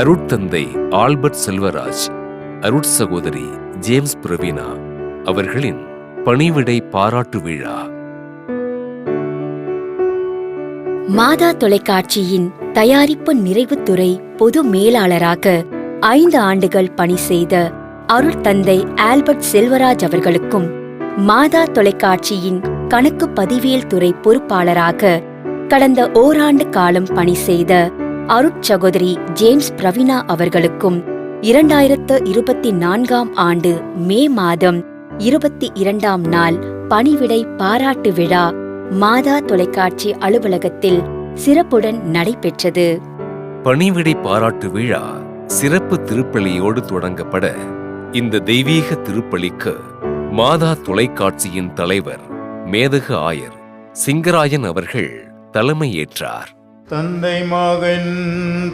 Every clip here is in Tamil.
அருட்தந்தை ஆல்பர்ட் செல்வராஜ், அருட்சகோதரி ஜேம்ஸ் பிரவீனா அவர்களின் பணிவிடை பாராட்டு விழா. மாதா தொலைக்காட்சியின் தயாரிப்பு நிறைவுத்துறை பொது மேலாளராக 5 ஆண்டுகள் பணி செய்த அருட்தந்தை ஆல்பர்ட் செல்வராஜ் அவர்களுக்கும், மாதா தொலைக்காட்சியின் கணக்கு பதிவியல் துறை பொறுப்பாளராக கடந்த ஓராண்டு காலம் பணி செய்த அருட்சகோதரி ஜேம்ஸ் பிரவீனா அவர்களுக்கும் 2024 ஆண்டு மே மாதம் 22ஆம் நாள் பணிவிடை பாராட்டு விழா மாதா தொலைக்காட்சி அலுவலகத்தில் சிறப்புடன் நடைபெற்றது. பணிவிடை பாராட்டு விழா சிறப்பு திருப்பலியோடு தொடங்கப்பட, இந்த தெய்வீக திருப்பலிக்கு மாதா தொலைக்காட்சியின் தலைவர் மேதகு ஆயர் சிங்கராயன் அவர்கள் தலைமையேற்றார். தந்தை மகன்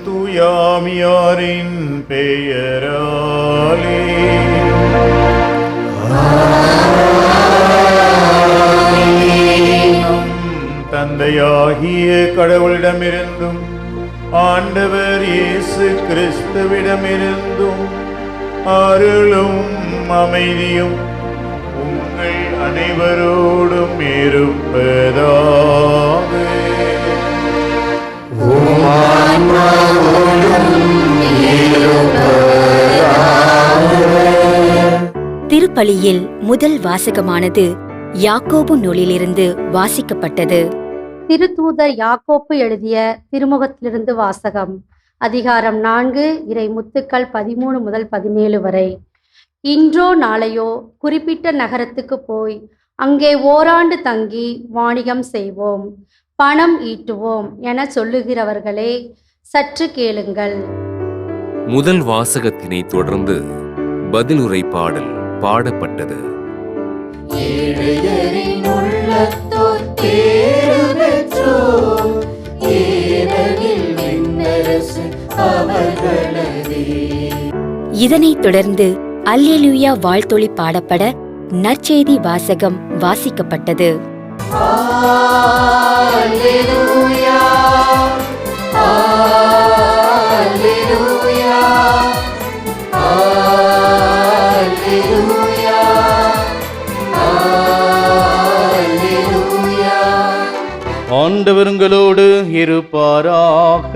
தூயாமியாரின் பெயராலே தந்தையாகிய கடவுளிடமிருந்தும் ஆண்டவர் இயேசு கிறிஸ்துவிடமிருந்தும் அருளும் அமைதியும் உங்கள் அனைவரோடும் இருப்பதாக. திருப்பலியில் முதல் வாசகமானது யாக்கோபு நூலிலிருந்து வாசிக்கப்பட்டது. திருத்தூதர் யாக்கோப்பு எழுதிய திருமுகத்திலிருந்து வாசகம். அதிகாரம் 4, இறை முத்துக்கள் 13 முதல் 17 வரை. இன்றோ நாளையோ குறிப்பிட்ட நகரத்துக்கு போய் அங்கே ஓராண்டு தங்கி வாணிகம் செய்வோம், பணம் ஈட்டுவோம் என சொல்லுகிறவர்களே, சற்று கேளுங்கள். முதல் வாசகத்தினை தொடர்ந்து பதிலுரை பாடல் பாடப்பட்டது. இதனைத் தொடர்ந்து அல்லேலூயா வாழ்த்தொலி பாடப்பட நற்செய்தி வாசகம் வாசிக்கப்பட்டது. ஆண்டவர் உங்களோடு இருப்பாராக.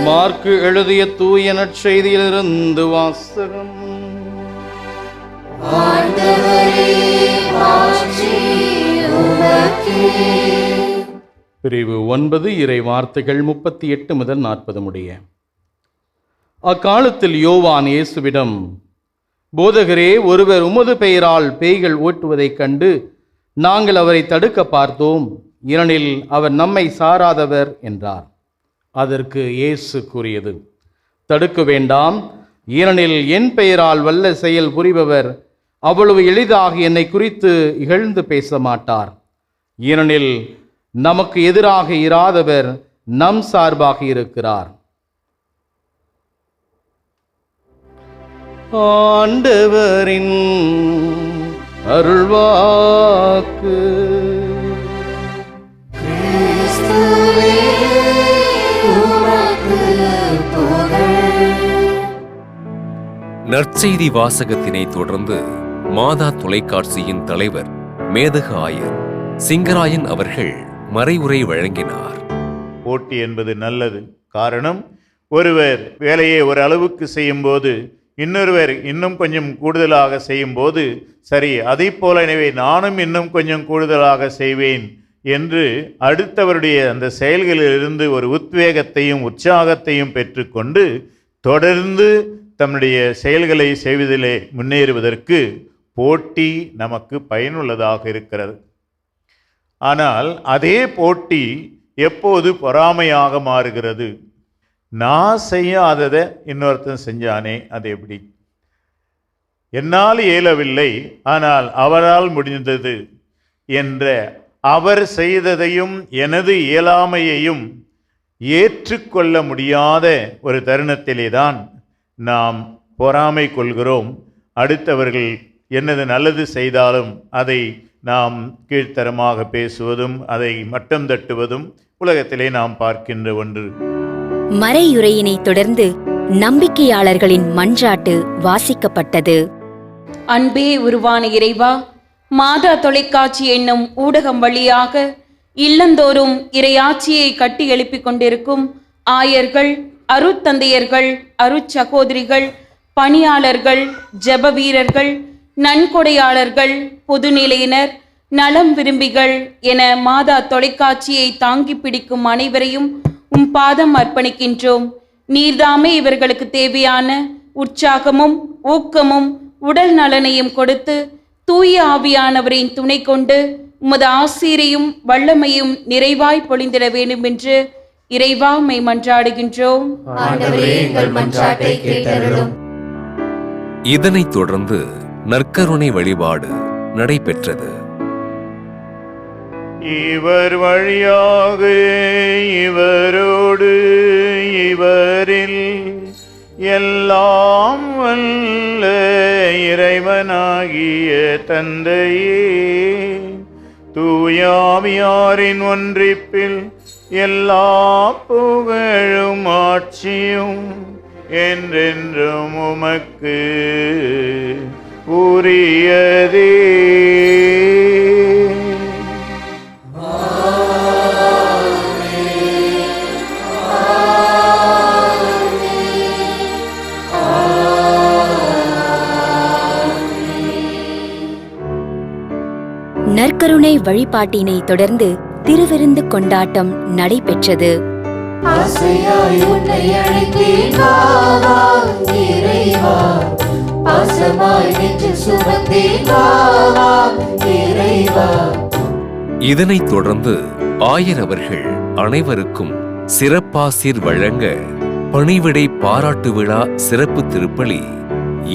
மார்க்கு எழுதிய தூய நற்செய்தியிலிருந்து வாசகம். பிரிவு 9, இறை வார்த்தைகள் 38 முதல் 40 முடிய. அக்காலத்தில் யோவான் இயேசுவிடம், போதகரே, ஒருவர் உமது பெயரால் பேய்கள் ஓட்டுவதைக் கண்டு நாங்கள் அவரை தடுக்க பார்த்தோம், ஏனெனில் அவர் நம்மை சாராதவர் என்றார். அதற்கு இயேசு கூறியது, தடுக்க வேண்டாம், ஏனெனில் என் பெயரால் வல்ல செயல் புரிபவர் அவ்வளவு எளிதாக என்னை குறித்து இகழ்ந்து பேச மாட்டார். ஏனெனில் நமக்கு எதிராக இராதவர் நம் சார்பாக இருக்கிறார். ஆண்டவரின் அருள்வாக்கு. நற்செய்தி வாசகத்தினை தொடர்ந்து மாதா தொலைக்காட்சியின் தலைவர் மேதகு ஆயர் சிங்கராயன் அவர்கள் மறைவுரை வழங்கினார். போட்டி என்பது நல்லது. காரணம், ஒருவர் வேலையை ஒரு அளவுக்கு செய்யும் போது இன்னொருவர் இன்னும் கொஞ்சம் கூடுதலாக செய்யும் போது, சரி, அதை போலவே நானும் இன்னும் கொஞ்சம் கூடுதலாக செய்வேன் என்று அடுத்தவருடைய அந்த செயல்களிலிருந்து ஒரு உத்வேகத்தையும் உற்சாகத்தையும் பெற்றுக்கொண்டு தொடர்ந்து தம்முடைய செயல்களை செய்வதிலே முன்னேறுவதற்கு போட்டி நமக்கு பயனுள்ளதாக இருக்கிறது. ஆனால் அதே போட்டி எப்போது பொறாமையாக மாறுகிறது? நான் செய்யாததை இன்னொருத்தன் செஞ்சானே, அது எப்படி? என்னால் இயலவில்லை, ஆனால் அவரால் முடிந்தது என்ற அவர் செய்ததையும் எனது இயலாமையையும் ஏற்றுக்கொள்ள முடியாத ஒரு தருணத்திலே தான் நாம் பொறாமை கொள்கிறோம். அடுத்தவர்கள் என்னது நல்லது செய்தாலும் அதை நாம் கீழ்த்தரமாக பேசுவதும் அதை மட்டம் தட்டுவதும் உலகத்திலே நாம் பார்க்கின்ற ஒன்று. மறையுரையினை தொடர்ந்து நம்பிக்கையாளர்களின் மன்றாட்டு வாசிக்கப்பட்டது. அன்பே உருவான இறைவா, மாதா தொலைக்காட்சி என்னும் ஊடகம் வழியாக இல்லந்தோறும் இறையாட்சியை கட்டி எழுப்பிக் கொண்டிருக்கும் ஆயர்கள், அருட்தந்தையர்கள், அருட்சகோதரிகள், பணியாளர்கள், ஜெப வீரர்கள், நன்கொடையாளர்கள், பொதுநிலையினர், நலம் விரும்பிகள் என மாதா தொலைக்காட்சியை தாங்கி பிடிக்கும் அனைவரையும் உம் பாதம் அர்ப்பணிக்கின்றோம். நீர்தாமே இவர்களுக்கு தேவையான உற்சாகமும் ஊக்கமும் உடல் நலனையும் கொடுத்து தூய ஆவியானவரின் துணை கொண்டு உமது ஆசீரையும் வல்லமையும் நிறைவாய் பொழிந்திட வேண்டும் என்று இறைவா உம்மை மன்றாடுகின்றோம். இதனைத் தொடர்ந்து நற்கருணை வழிபாடு நடைபெற்றது. இவர் வழியாக இவரோடு இவரில் எல்லாம் வல்ல இறைவனாகிய தந்தையே, தூயாவியாரின் ஒன்றிப்பில் எல்லா புகழும் ஆட்சியும் என்றென்றும் உமக்கு உரியதே. நற்கருணை வழிபாட்டினை தொடர்ந்து திருவிருந்து கொண்டாட்டம் நடைபெற்றது. இதனைத் தொடர்ந்து ஆயர் அவர்கள் அனைவருக்கும் சிறப்பாசிர் வழங்க பணிவிடை பாராட்டு விழா சிறப்பு திருப்பலி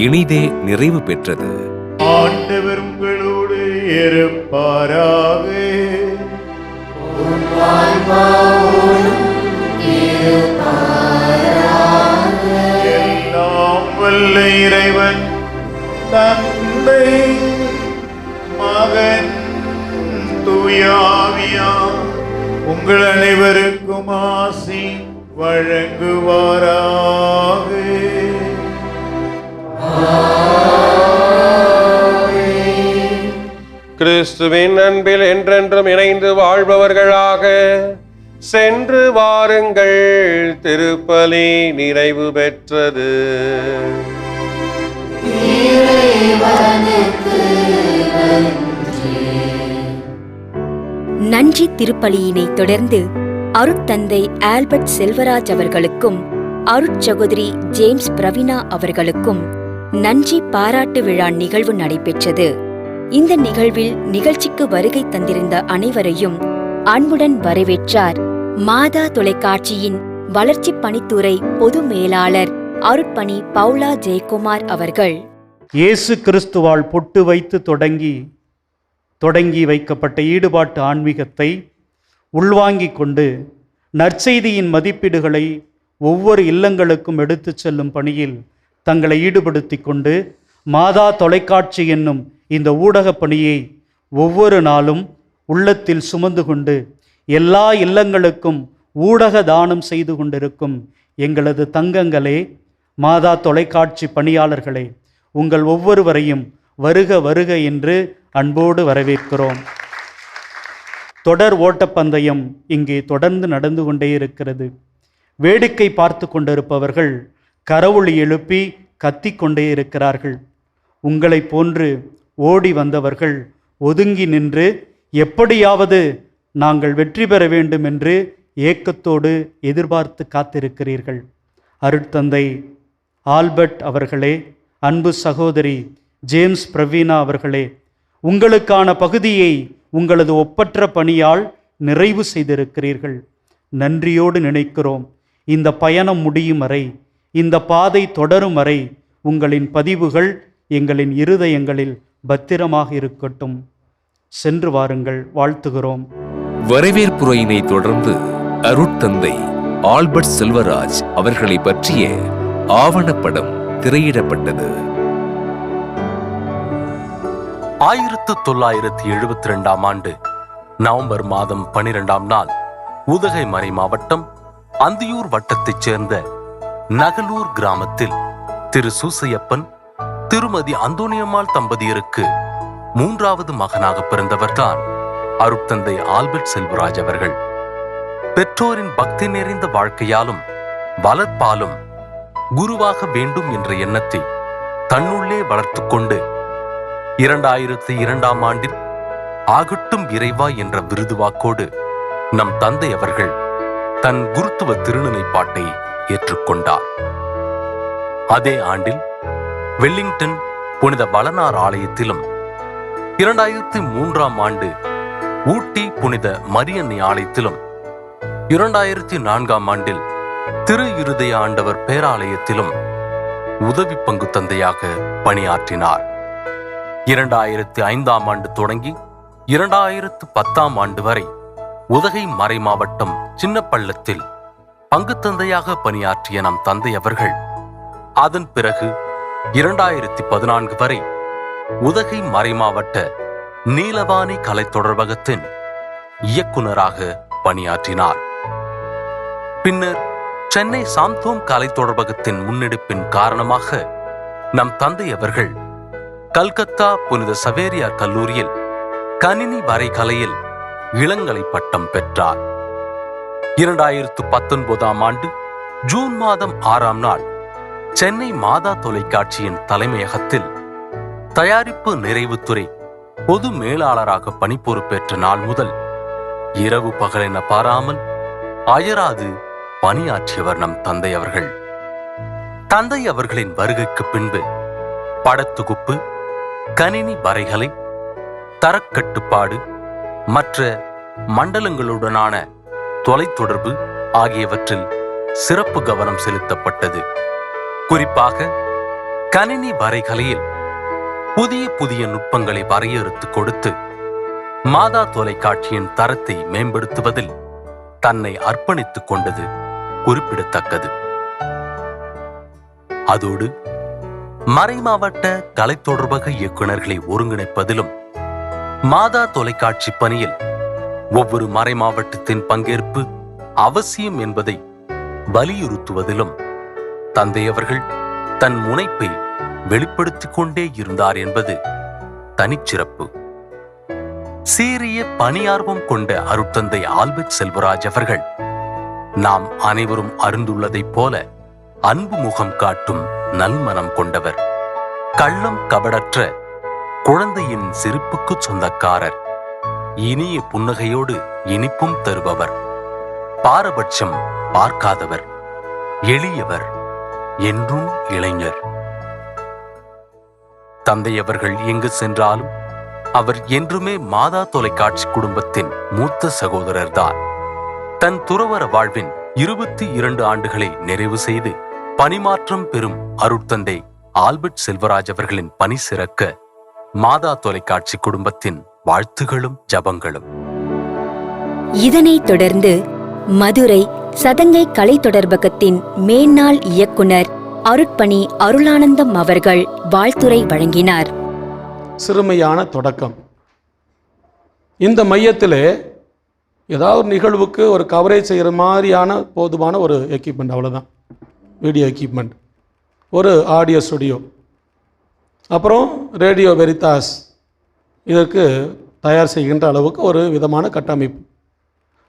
இனிதே நிறைவு பெற்றது. ஆண்டவர் உங்களோடு இருப்பாராக. எல்லாம் வல்ல இறைவன் தந்தை, மகன், தூயாவியார் உங்கள் அனைவருக்கும் ஆசி வழங்குவாராக. கிறிஸ்துவின் அன்பில் என்றென்றும் இணைந்து வாழ்பவர்களாக சென்று வாருங்கள். திருப்பலி நிறைவு பெற்றது. நன்றி திருப்பலியினை தொடர்ந்து அருட்தந்தை ஆல்பர்ட் செல்வராஜ் அவர்களுக்கும் அருட்சகோதரி ஜேம்ஸ் பிரவீனா அவர்களுக்கும் நன்றி பாராட்டு விழா நிகழ்வு நடைபெற்றது. இந்த நிகழ்வில் நிகழ்ச்சிக்கு வருகை தந்திருந்த அனைவரையும் அன்புடன் வரவேற்றார் மாதா தொலைக்காட்சியின் வளர்ச்சி பணித்துறை பொது மேலாளர் அருட்பணி பவுலா ஜெயக்குமார் அவர்கள். இயேசு கிறிஸ்துவால் பொட்டு வைத்து தொடங்கி வைக்கப்பட்ட ஈடுபாட்டு ஆன்மீகத்தை உள்வாங்கிக் கொண்டு நற்செய்தியின் மதிப்பீடுகளை ஒவ்வொரு இல்லங்களுக்கும் எடுத்துச் செல்லும் பணியில் தங்களை ஈடுபடுத்தி கொண்டு மாதா தொலைக்காட்சி என்னும் இந்த ஊடகப் பணியை ஒவ்வொரு நாளும் உள்ளத்தில் சுமந்து கொண்டு எல்லா இல்லங்களுக்கும் ஊடக தானம் செய்து கொண்டிருக்கும் எங்களது தங்கங்களே, மாதா தொலைக்காட்சி பணியாளர்களே, உங்கள் ஒவ்வொருவரையும் வருக வருக என்று அன்போடு வரவேற்கிறோம். தொடர் ஓட்டப்பந்தயம் இங்கே தொடர்ந்து நடந்து கொண்டே இருக்கிறது. வேடிக்கை பார்த்து கொண்டிருப்பவர்கள் கரவொலி எழுப்பி கத்திக்கொண்டே இருக்கிறார்கள். உங்களை போன்று ஓடி வந்தவர்கள் ஒதுங்கி நின்று எப்படியாவது நாங்கள் வெற்றி பெற வேண்டும் என்று ஏக்கத்தோடு எதிர்பார்த்து காத்திருக்கிறீர்கள். அருட்தந்தை ஆல்பர்ட் அவர்களே, அன்பு சகோதரி ஜேம்ஸ் பிரவீனா அவர்களே, உங்களுக்கான பகுதியை உங்களது ஒப்பற்ற பணியால் நிறைவு செய்திருக்கிறீர்கள். நன்றியோடு நினைக்கிறோம். இந்த பயணம் முடியும் வரை, இந்த பாதை தொடரும் வரை உங்களின் பதிவுகள் எங்களின் இருதயங்களில் பத்திரமாக இருக்கட்டும். சென்று வாருங்கள். வாழ்த்துகிறோம். வரவேற்புரையினை தொடர்ந்து அருட்தந்தை ஆல்பர்ட் செல்வராஜ் அவர்களை பற்றிய ஆவணப்படம் திரையிடப்பட்டது. 1972 ஆண்டு நவம்பர் மாதம் 12ஆம் நாள் உதகை மறை மாவட்டம் அந்தியூர் வட்டத்தைச் சேர்ந்த நகலூர் கிராமத்தில் திரு சூசையப்பன் திருமதி அந்தோனியம்மாள் தம்பதியருக்கு 3வது மகனாக பிறந்தவர்தான் அருட்தந்தை ஆல்பர்ட் செல்வராஜ் அவர்கள். பெற்றோரின் பக்தி நிறைந்த வாழ்க்கையாலும் வளர்ப்பாலும் குருவாக வேண்டும் என்ற எண்ணத்தை தன்னுள்ளே வளர்த்து கொண்டு 2002ஆம் ஆண்டில் ஆகட்டும் இறைவா என்ற விருதுவாக்கோடு நம் தந்தை அவர்கள் தன் குருத்துவ திருநிலைப்பாட்டை ஏற்றுக்கொண்டார். அதே ஆண்டில் வெல்லிங்டன் புனித வளனார் ஆலயத்திலும் 2003ஆம் ஆண்டு ஊட்டி புனித மரியன்னை ஆலயத்திலும் 2004ஆம் ஆண்டில் திரு இருதய ஆண்டவர் பேராலயத்திலும் உதவி பங்கு தந்தையாக பணியாற்றினார். 2005ஆம் ஆண்டு தொடங்கி 2010ஆம் ஆண்டு வரை உதகை மறை மாவட்டம் சின்னப்பள்ளத்தில் பங்கு தந்தையாக பணியாற்றிய நம் தந்தை அவர்கள் அதன் பிறகு 2014 வரை உதகை மறை மாவட்ட நீலவாணி கலை தொடர்பகத்தின் இயக்குநராக பணியாற்றினார். பின்னர் சென்னை சாந்தோம் கலை தொடர்பகத்தின் முன்னெடுப்பின் காரணமாக நம் தந்தை அவர்கள் கல்கத்தா புனித சவேரியார் கல்லூரியில் கணினி வரைகலையில் இளங்கலை பட்டம் பெற்றார். 2019ஆம் ஆண்டு ஜூன் மாதம் 6ஆம் நாள் சென்னை மாதா தொலைக்காட்சியின் தலைமையகத்தில் தயாரிப்பு நிறைவுத்துறை பொது மேலாளராக பணிப்பொறுப்பேற்ற நாள் முதல் இரவு பகலென பாராமல் அயராது பணியாற்றியவர் நம் தந்தை அவர்கள். தந்தை அவர்களின் வருகைக்கு பின்பு படத்தொகுப்பு, கணினி வரைகலை, தரக்கட்டுப்பாடு மற்ற மண்டலங்களுடனான தொலைத்தொடர்பு ஆகியவற்றில் சிறப்பு கவனம் செலுத்தப்பட்டது. குறிப்பாக கணினி வரைகலையில் புதிய புதிய நுட்பங்களை வரையறுத்து கொடுத்து மாதா தொலைக்காட்சியின் தரத்தை மேம்படுத்துவதில் தன்னை அர்ப்பணித்துக் கொண்டது குறிப்பிடத்தக்கது. அதோடு மறைமாவட்ட கலைத்தொடர்பக இயக்குநர்களை ஒருங்கிணைப்பதிலும் மாதா தொலைக்காட்சி பணியில் ஒவ்வொரு மறை மாவட்டத்தின் பங்கேற்பு அவசியம் என்பதை வலியுறுத்துவதிலும் தந்தையவர்கள் தன் முனைப்பை வெளிப்படுத்திக் கொண்டே இருந்தார் என்பது தனிச்சிறப்பு. சீரிய பணியார்வம் கொண்ட அருட்தந்தை ஆல்பர்ட் செல்வராஜ் அவர்கள் நாம் அனைவரும் அறிந்துள்ளதைப் போல அன்பு முகம் காட்டும் நல்மனம் கொண்டவர். கள்ளம் கபடற்ற குழந்தையின் சிரிப்புக்கு சொந்தக்காரர். இனிய புன்னகையோடு இனிப்பும் தருபவர். பாரபட்சம் பார்க்காதவர். எளியவர். என்றும் இளைஞர். தந்தையவர்கள் எங்கு சென்றாலும் அவர் என்றுமே மாதா தொலைக்காட்சி குடும்பத்தின் மூத்த சகோதரர்தான். தன் துறவற வாழ்வின் 22 ஆண்டுகளை நிறைவு செய்து பணிமாற்றம் பெறும் அருட்தந்தை ஆல்பர்ட் செல்வராஜ் அவர்களின் பணி சிறக்க மாதா தொலைக்காட்சி குடும்பத்தின் வாழ்த்துகளும் ஜபங்களும். இதனைத் தொடர்ந்து மதுரை சதங்கை கலை தொடர்பகத்தின் மேன்னாள் இயக்குனர் அருட்பணி அருளானந்தம் அவர்கள் வாழ்த்துரை வழங்கினார். சிறுமையான தொடக்கம். இந்த மையத்திலே ஏதாவது ஒரு நிகழ்வுக்கு ஒரு கவரேஜ் செய்கிற மாதிரியான போதுமான ஒரு எக்யூப்மெண்ட், அவ்வளோதான். வீடியோ எக்யூப்மெண்ட், ஒரு ஆடியோ ஸ்டுடியோ, அப்புறம் ரேடியோ வெரிதாஸ் இதற்கு தயார் செய்கின்ற அளவுக்கு ஒரு விதமான கட்டமைப்பு.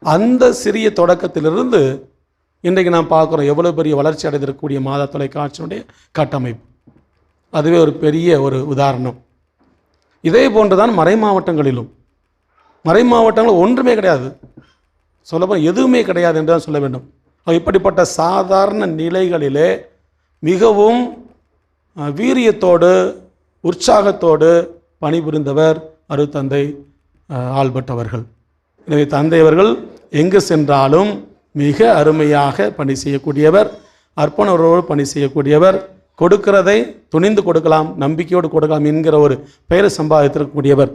அந்த சிறிய தொடக்கத்திலிருந்து இன்றைக்கு நாம் பார்க்குறோம் எவ்வளோ பெரிய வளர்ச்சி அடைந்திருக்கக்கூடிய மாதா தொலைக்காட்சியினுடைய கட்டமைப்பு. அதுவே ஒரு பெரிய ஒரு உதாரணம். இதே போன்றுதான் மறை மாவட்டங்களிலும். மறை மாவட்டங்கள் ஒன்றுமே கிடையாது, சொல்லப்போனால் எதுவுமே கிடையாது என்று தான் சொல்ல வேண்டும். இப்படிப்பட்ட சாதாரண நிலைகளிலே மிகவும் வீரியத்தோடு உற்சாகத்தோடு பணிபுரிந்தவர் அருட்தந்தை ஆல்பர்ட் அவர்கள். எனவே தந்தை அவர்கள் எங்கு சென்றாலும் மிக அருமையாக பணி செய்யக்கூடியவர், அர்ப்பணரோடு பணி செய்யக்கூடியவர், கொடுக்கிறதை துணிந்து கொடுக்கலாம், நம்பிக்கையோடு கொடுக்கலாம் என்கிற ஒரு பெயரை சம்பாதித்திருக்கக்கூடியவர்.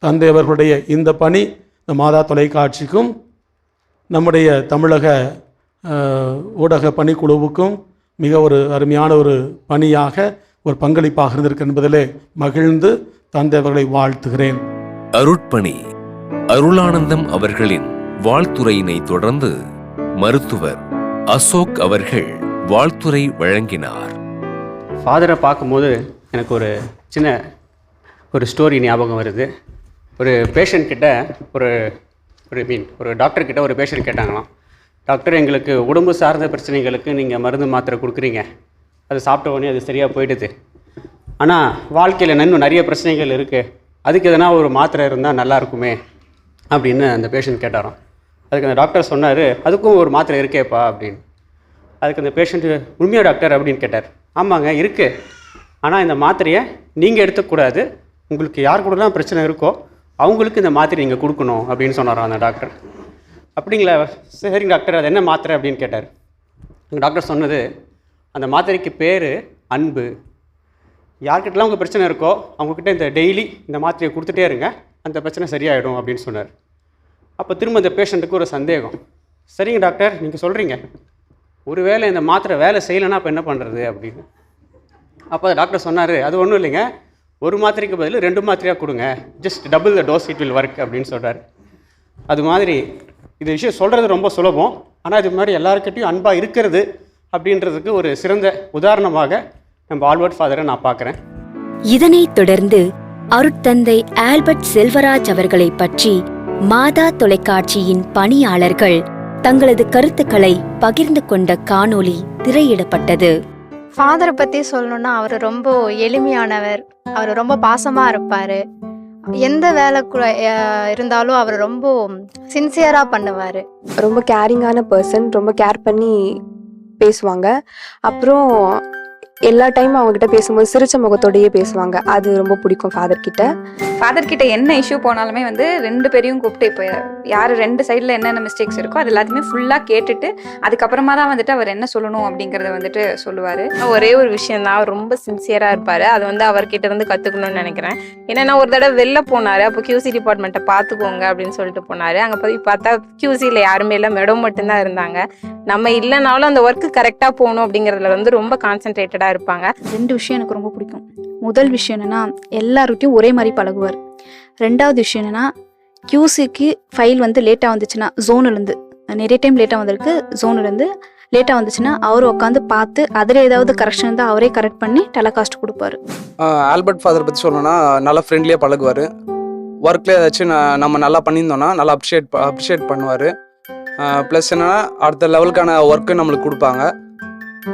தந்தை அவர்களுடைய இந்த பணி இந்த மாதா தொலைக்காட்சிக்கும் நம்முடைய தமிழக ஊடக பணிக்குழுவுக்கும் மிக ஒரு அருமையான ஒரு பணியாக ஒரு பங்களிப்பாக இருந்திருக்கு என்பதிலே மகிழ்ந்து தந்தை அவர்களை வாழ்த்துகிறேன். அருட்பணி அருளானந்தம் அவர்களின் வாழ்த்துரையினை தொடர்ந்து மருத்துவர் அசோக் அவர்கள் வாழ்த்துரை வழங்கினார். ஃபாதரை பார்க்கும்போது எனக்கு ஒரு சின்ன ஸ்டோரி ஞாபகம் வருது. ஒரு பேஷண்ட் கிட்ட ஒரு டாக்டர் கிட்ட ஒரு பேஷண்ட் கேட்டாங்களாம், டாக்டர் எங்களுக்கு உடம்பு சார்ந்த பிரச்சனைகளுக்கு நீங்கள் மருந்து மாத்திரை கொடுக்குறீங்க, அது சாப்பிட்ட உடனே அது சரியாக போயிடுது, ஆனால் வாழ்க்கையில் இன்னும் நிறைய பிரச்சனைகள் இருக்குது, அதுக்கு எதனா ஒரு மாத்திரை இருந்தால் நல்லா இருக்குமே அப்படின்னு அந்த பேஷண்ட் கேட்டாராம். அதுக்கு அந்த டாக்டர் சொன்னார், அதுக்கும் ஒரு மாத்திரை இருக்கேப்பா அப்படின்னு. அதுக்கு அந்த பேஷண்ட்டு, உண்மையா டாக்டர் அப்படின்னு கேட்டார். ஆமாங்க இருக்குது, ஆனால் இந்த மாத்திரையை நீங்கள் எடுத்துக்கூடாது, உங்களுக்கு யார் கூடலாம் பிரச்சனை இருக்கோ அவங்களுக்கு இந்த மாத்திரை நீங்கள் கொடுக்கணும் அப்படின்னு சொன்னாராம் அந்த டாக்டர். அப்படிங்களா, சரிங்க டாக்டர், அது என்ன மாத்திரை அப்படின்னு கேட்டார். அந்த டாக்டர் சொன்னது, அந்த மாத்திரைக்கு பேர் அன்பு. யார்கிட்டலாம் உங்கள் பிரச்சனை இருக்கோ அவங்கக்கிட்ட இந்த டெய்லி இந்த மாத்திரையை கொடுத்துட்டே இருங்க, அந்த பிரச்சனை சரியாயிடும் அப்படின்னு சொன்னார். அப்போ திரும்ப இந்த பேஷண்ட்டுக்கு ஒரு சந்தேகம், சரிங்க டாக்டர் நீங்கள் சொல்கிறீங்க, ஒருவேளை இந்த மாத்திரை வேலை செய்யலைன்னா அப்போ என்ன பண்ணுறது அப்படின்னு. அப்போ டாக்டர் சொன்னார், அது ஒன்றும் இல்லைங்க, ஒரு மாத்திரைக்கு பதில் 2 மாத்திரையாக கொடுங்க, just double the dose it will work அப்படின்னு சொல்கிறார். அது மாதிரி இந்த விஷயம் சொல்கிறது ரொம்ப சுலபம், ஆனால் இது மாதிரி எல்லாருக்கிட்டையும் அன்பாக இருக்கிறது அப்படின்றதுக்கு ஒரு சிறந்த உதாரணமாக நம்ம ஆல்பர்ட் ஃபாதரை நான் பார்க்குறேன். இதனைத் தொடர்ந்து அருட்தந்தை ஆல்பர்ட் செல்வராஜ் அவர்களை பற்றி மாதா தொலைக்காட்சியின் பணியாளர்கள் தங்களது கருத்துக்களை பகிர்ந்து கொண்ட காணொளி திரையிடப்பட்டது. ஃபாதரை பற்றி சொல்லணுன்னா அவர் ரொம்ப எளிமையானவர், அவர் ரொம்ப பாசமாக இருப்பார், எந்த வேலை இருந்தாலும் அவர் ரொம்ப சின்சியராக பண்ணுவார். ரொம்ப கேரிங்கான பர்சன், ரொம்ப கேர் பண்ணி பேசுவாங்க. அப்புறம் எல்லா டைமும் அவங்ககிட்ட பேசும்போது சிரிச்ச முகத்தோடையே பேசுவாங்க, அது ரொம்ப பிடிக்கும் ஃபாதர் கிட்ட. ஃபாதர் கிட்ட என்ன இஷ்யூ போனாலுமே வந்து 2 பேரையும் கூப்பிட்டு, இப்போ யார் 2 சைடில் என்னென்ன மிஸ்டேக்ஸ் இருக்கோ அது எல்லாத்தையுமே ஃபுல்லாக கேட்டுட்டு அதுக்கப்புறமா தான் வந்துட்டு அவர் என்ன சொல்லணும் அப்படிங்கிறத வந்துட்டு சொல்லுவார். ஒரே ஒரு விஷயம் தான், அவர் ரொம்ப சின்சியராக இருப்பார், அது வந்து அவர்கிட்ட இருந்து கற்றுக்கணும்னு நினைக்கிறேன். ஏன்னா ஒரு தடவை வெளில போனார், அப்போ QC டிபார்ட்மெண்ட்டை பார்த்துக்கோங்க அப்படின்னு சொல்லிட்டு போனார். அங்கே போய் பார்த்தா QCயில் யாருமே இல்லை, மேடம் மட்டும்தான் இருந்தாங்க. நம்ம இல்லைனாலும் அந்த ஒர்க்கு கரெக்டாக போகணும் அப்படிங்கிறதுல வந்து ரொம்ப கான்சென்ட்ரேட்டடாக இருப்பாங்க. 2 விஷயம் எனக்கு ரொம்ப பிடிக்கும். முதல் விஷயம் என்னென்னா எல்லார்கிட்டையும் ஒரே மாதிரி பழகுவார். 2வது விஷயம் என்னென்னா QCக்கு ஃபைல் வந்து லேட்டாக வந்துச்சுன்னா ஜோனுலேருந்து, நிறைய டைம் லேட்டாக வந்திருக்கு, ஜோனுலேருந்து லேட்டாக வந்துச்சுன்னா அவர் உட்காந்து பார்த்து அதில் ஏதாவது கரெக்ஷன் இருந்தால் அவரே கரெக்ட் பண்ணி டெலகாஸ்ட் கொடுப்பாரு. ஆல்பர்ட் ஃபாதர் பற்றி சொல்லணும்னா நல்லா ஃப்ரெண்ட்லியாக பழகுவார். ஒர்க்கில் ஏதாச்சும் நம்ம நல்லா பண்ணியிருந்தோன்னா நல்லா அப்ரிஷியேட் பண்ணுவார். ப்ளஸ் என்னென்னா அடுத்த லெவலுக்கான ஒர்க்கு நம்மளுக்கு கொடுப்பாங்க.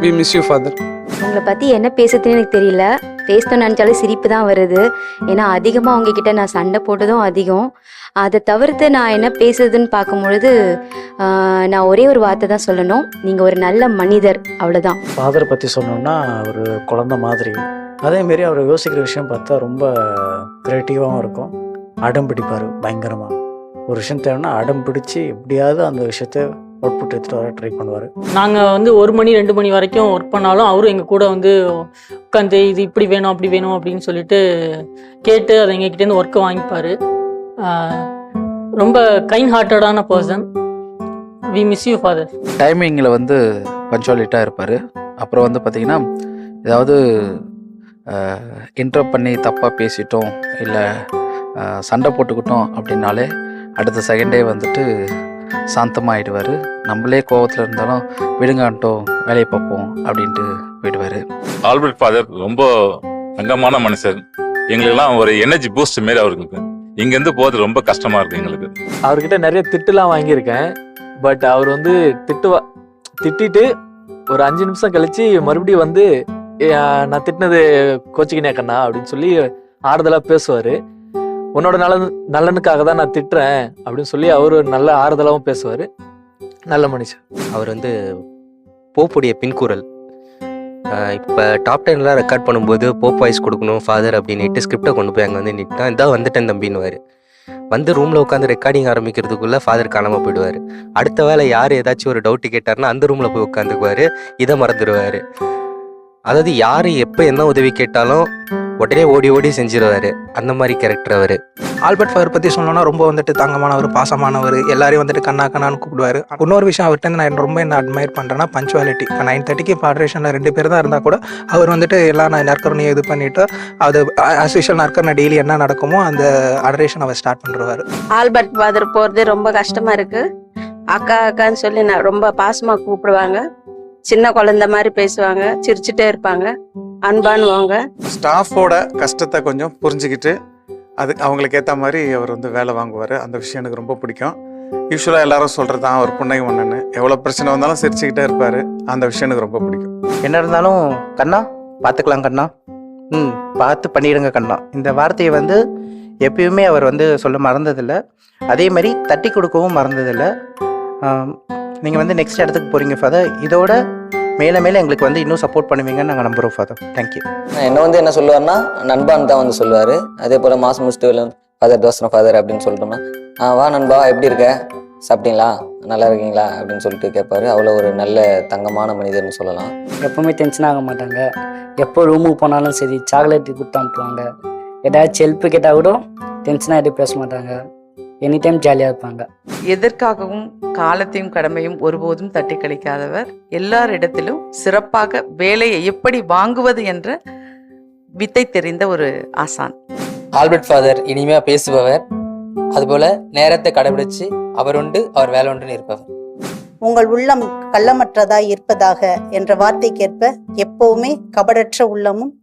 We miss you father. உங்களை பற்றி என்ன பேசுறதுன்னு எனக்கு தெரியல, பேசணும்னு நினச்சாலே சிரிப்பு தான் வருது. ஏன்னா அதிகமாக அவங்கக்கிட்ட நான் சண்டை போட்டதும் அதிகம். அதை தவிர்த்து நான் என்ன பேசுறதுன்னு பார்க்கும்பொழுது நான் ஒரே ஒரு வார்த்தை தான் சொல்லணும், நீங்கள் ஒரு நல்ல மனிதர், அவ்வளோதான். ஃபாதரை பற்றி சொன்னோம்னா ஒரு குழந்தை மாதிரி. அதேமாரி அவர் யோசிக்கிற விஷயம் பார்த்தா ரொம்ப க்ரியேட்டிவாகவும் இருக்கும். அடம் பிடிப்பார் பயங்கரமாக. ஒரு விஷயம் தேவைன்னா அடம் பிடிச்சி எப்படியாவது அந்த விஷயத்தை அவுட்புட் எடுத்துகிட்டு வர ட்ரை பண்ணுவார். நாங்கள் வந்து 1 மணி 2 மணி வரைக்கும் ஒர்க் பண்ணாலும் அவரும் எங்கள் கூட வந்து உட்காந்து இது இப்படி வேணும் அப்படி வேணும் அப்படின்னு சொல்லிட்டு கேட்டு அதை எங்ககிட்டேருந்து ஒர்க்கை வாங்கிப்பார். ரொம்ப கைண்ட் ஹார்ட்டடான person. We miss you father. டைமிங்கில் வந்து பஞ்சுவாலிட்டாக இருப்பார். அப்புறம் வந்து பார்த்திங்கன்னா ஏதாவது இன்டரப்ட் பண்ணி தப்பாக பேசிட்டோம் இல்லை சண்டை போட்டுக்கிட்டோம் அப்படின்னாலே அடுத்த செகண்டே வந்துட்டு சாந்தமாகிடுவார். நம்மளே கோவத்தில் இருந்தாலும் விடுங்கான்ட்டோம் வேலையை பார்ப்போம் அப்படின்ட்டு போயிடுவார். ஆல்பர்ட் ஃபாதர் ரொம்ப தங்கமான மனுஷர். எங்களுக்கெல்லாம் ஒரு எனர்ஜி பூஸ்ட் மாரி அவருக்கு. இங்கேருந்து போகிறது ரொம்ப கஷ்டமாக இருக்குது எங்களுக்கு. அவர்கிட்ட நிறைய திட்டுலாம் வாங்கியிருக்கேன். பட் அவர் வந்து திட்டிட்டு ஒரு 5 நிமிஷம் கழிச்சு மறுபடியும் வந்து நான் திட்டினது கோச்சிக்கினே கண்ணா அப்படின்னு சொல்லி ஆறுதலாக பேசுவார். உன்னோட நல்லனுக்காக தான் நான் திட்டுறேன் அப்படின்னு சொல்லி அவர் நல்ல ஆறுதலாகவும் பேசுவார். நல்ல மனுஷன். அவர் வந்து போப்புடைய பின்குரல். இப்போ டாப் 10 ரெக்கார்ட் பண்ணும்போது போப் வாய்ஸ் கொடுக்கணும் ஃபாதர் அப்படின்ட்டு ஸ்கிரிப்டை கொண்டு போய் அங்கே வந்து நிட்டா இதான் வந்துட்டேன் தம்பின்னுவார். வந்து ரூமில் உட்காந்து ரெக்கார்டிங் ஆரம்பிக்கிறதுக்குள்ளே ஃபாதர் காணாமல் போயிடுவார். அடுத்த வேலை யார் ஏதாச்சும் ஒரு டவுட்டு கேட்டார்னா அந்த ரூமில் போய் உட்காந்துக்குவார், இதை மறந்துடுவார். அதாவது யார் எப்போ என்ன உதவி கேட்டாலும் உடனே ஓடி ஓடி செஞ்சிருவாரு. அந்த மாதிரி கேரக்டர் அவர். ஆல்பர்ட் ஃபாதர் பற்றி சொல்லணும்னா ரொம்ப வந்துட்டு தங்கமானவர், பாசமானவர், எல்லாரையும் வந்துட்டு கண்ணா கண்ணான்னு கூப்பிடுவார். இன்னொரு விஷயம் அவர்கிட்ட நான் ரொம்ப என்ன அட்மையர் பண்ணுறேன்னா பஞ்சுவாலிட்டி. இப்போ 9:30க்கு பாட்ரேஷனில் 2 பேர் தான் இருந்தால் கூட அவர் வந்துட்டு எல்லாம் நான் நற்கரணையை இது பண்ணிவிட்டு அது அஸ்யூஷுவல் நற்கரணை டெய்லி என்ன நடக்குமோ அந்த அடரேஷன் அவர் ஸ்டார்ட் பண்ணுறாரு. ஆல்பர்ட் ஃபாதர் போகிறது ரொம்ப கஷ்டமாக இருக்குது. அக்கா அக்கான்னு சொல்லி நான் ரொம்ப பாசமாக கூப்பிடுவாங்க. சின்ன குழந்தை மாதிரி பேசுவாங்க, சிரிச்சுட்டே இருப்பாங்க, அன்பானுவாங்க. ஸ்டாஃபோட கஷ்டத்தை கொஞ்சம் புரிஞ்சுக்கிட்டு அவங்களுக்கு ஏற்ற மாதிரி அவர் வேலை வாங்குவார். அந்த விஷயம் எனக்கு ரொம்ப பிடிக்கும். யூஸ்வலாக எல்லாரும் சொல்கிறது தான் அவர் புன்னகை மன்னன்னு. எவ்வளோ பிரச்சனை வந்தாலும் சிரிச்சுக்கிட்டே இருப்பார். அந்த விஷயம் எனக்கு ரொம்ப பிடிக்கும். என்ன இருந்தாலும் கண்ணா பார்த்துக்கலாம் கண்ணா, பார்த்து பண்ணிடுங்க கண்ணா, இந்த வார்த்தையை எப்பயுமே அவர் சொல்ல மறந்ததில்லை. அதே மாதிரி தட்டி கொடுக்கவும் மறந்ததில்லை. நீங்கள் நெக்ஸ்ட் இடத்துக்கு போகிறீங்க ஃபாதர், இதோட மேலே மேலே எங்களுக்கு இன்னும் சப்போர்ட் பண்ணுவீங்கன்னு நாங்கள் நம்புகிறோம் ஃபாதர். தேங்க்யூ. என்ன சொல்லுவார்னா நண்பான்னு தான் சொல்லுவார். அதே போல் மாதம் முடிச்சுட்டு ஃபாதர் தோசனம் ஃபாதர் அப்படின்னு சொல்லிட்டோம்னா வா நண்பா எப்படி இருக்க, சாப்பிட்டீங்களா, நல்லா இருக்கீங்களா அப்படின்னு சொல்லிட்டு கேட்பாரு. அவ்வளோ ஒரு நல்ல தங்கமான மனிதர்னு சொல்லலாம். எப்பவுமே டென்ஷன் ஆக மாட்டாங்க. எப்போ ரூமுக்கு போனாலும் சரி சாக்லேட் கொடுத்து அனுப்புவாங்க. ஏதாச்சும் ஹெல்ப் கேட்டால் கூட டென்ஷன் ஆகிட்டு பேச மாட்டாங்க. எனி டைம் ஜாலியாக இருப்பாங்க. எதற்காகவும் காலத்தையும் கடமையும் ஒருபோதும் தட்டி கழிக்காதவர். எல்லாரிடத்திலும் சிறப்பாக வேலையை எப்படி வாங்குவது என்ற வித்தை தெரிந்த ஒரு ஆசான். ஆல்பர்ட் ஃபாதர் இனிமையா பேசுபவர். அதுபோல நேரத்தை கடைபிடிச்சு அவர் உண்டு அவர் வேலை உண்டுன்னு இருப்பவர். உங்கள் உள்ளம் கள்ளமற்றதாய் இருப்பதாக என்ற வார்த்தைக்கேற்ப எப்பவுமே கபடற்ற உள்ளமும்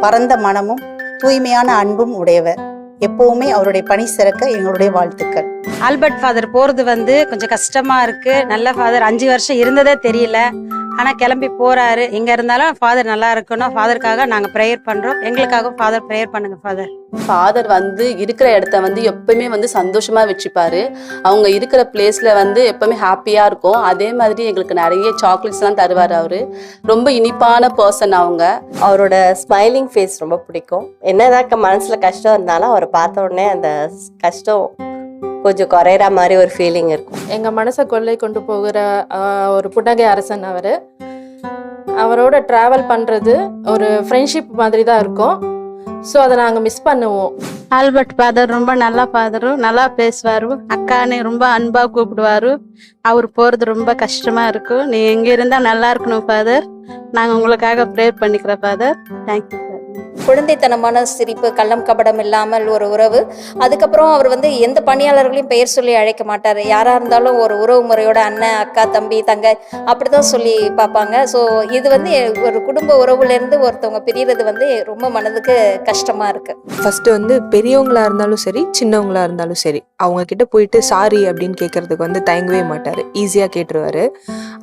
பரந்த மனமும் தூய்மையான அன்பும் உடையவர். எப்பவுமே அவருடைய பணி சிறக்க எங்களுடைய வாழ்த்துக்கள். ஆல்பர்ட் ஃபாதர் போறது கொஞ்சம் கஷ்டமா இருக்கு. நல்ல ஃபாதர் 5 வருஷம் இருந்ததே தெரியல. ஆனா கிளம்பி போறாரு. எங்க இருந்தாலும் ஃபாதர் நல்லா இருக்கணும். ஃபாதருக்காக நாங்க ப்ரேயர் பண்றோம். எங்களுக்காக ஃபாதர் ப்ரேயர் பண்ணுங்க ஃபாதர். ஃபாதர் இருக்கிற இடத்த எப்பவுமே சந்தோஷமா வச்சுப்பாரு. அவங்க இருக்கிற பிளேஸ்ல எப்பவுமே ஹாப்பியா இருக்கும். அதே மாதிரி எங்களுக்கு நிறைய சாக்லேட்ஸ் எல்லாம் தருவாரு. அவரு ரொம்ப இனிப்பான பர்சன். அவரோட ஸ்மைலிங் ஃபேஸ் ரொம்ப பிடிக்கும். என்னதான் மனசுல கஷ்டம் இருந்தாலும் அவரை பார்த்த உடனே அந்த கஷ்டம் கொஞ்சம் குறையிற மாதிரி ஒரு ஃபீலிங் இருக்கும். எங்கள் மனசை கொள்ளை கொண்டு போகிற ஒரு புன்னகை அரசன் அவர். அவரோட ட்ராவல் பண்ணுறது ஒரு ஃப்ரெண்ட்ஷிப் மாதிரி தான் இருக்கும். ஸோ அதை நாங்கள் மிஸ் பண்ணுவோம். ஆல்பர்ட் ஃபாதர் ரொம்ப நல்லா ஃபாதரும், நல்லா பேசுவார். அக்கானே ரொம்ப அன்பாக கூப்பிடுவார். அவர் போகிறது ரொம்ப கஷ்டமாக இருக்கும். நீ எங்கே இருந்தால் நல்லா இருக்கணும் ஃபாதர். நாங்கள் உங்களுக்காக ப்ரேயர் பண்ணிக்கிறோம் ஃபாதர். தேங்க்யூ. குழந்தைத்தனமான சிரிப்பு, கள்ளம் கபடம் இல்லாமல் ஒரு உறவு. அதுக்கப்புறம் அவர் எந்த பணியாளர்களையும் பெயர் சொல்லி அழைக்க மாட்டார். யாராக இருந்தாலும் ஒரு உறவு முறையோட அண்ணன், அக்கா, தம்பி, தங்கை அப்படிதான் சொல்லி பார்ப்பாங்க. ஸோ இது ஒரு குடும்ப உறவுலேருந்து ஒருத்தவங்க பிரியறது ரொம்ப மனதுக்கு கஷ்டமா இருக்கு. ஃபர்ஸ்ட் பெரியவங்களா இருந்தாலும் சரி சின்னவங்களா இருந்தாலும் சரி அவங்க கிட்ட போயிட்டு சாரி அப்படின்னு கேட்கறதுக்கு தயங்கவே மாட்டார். ஈஸியாக கேட்டுருவாரு.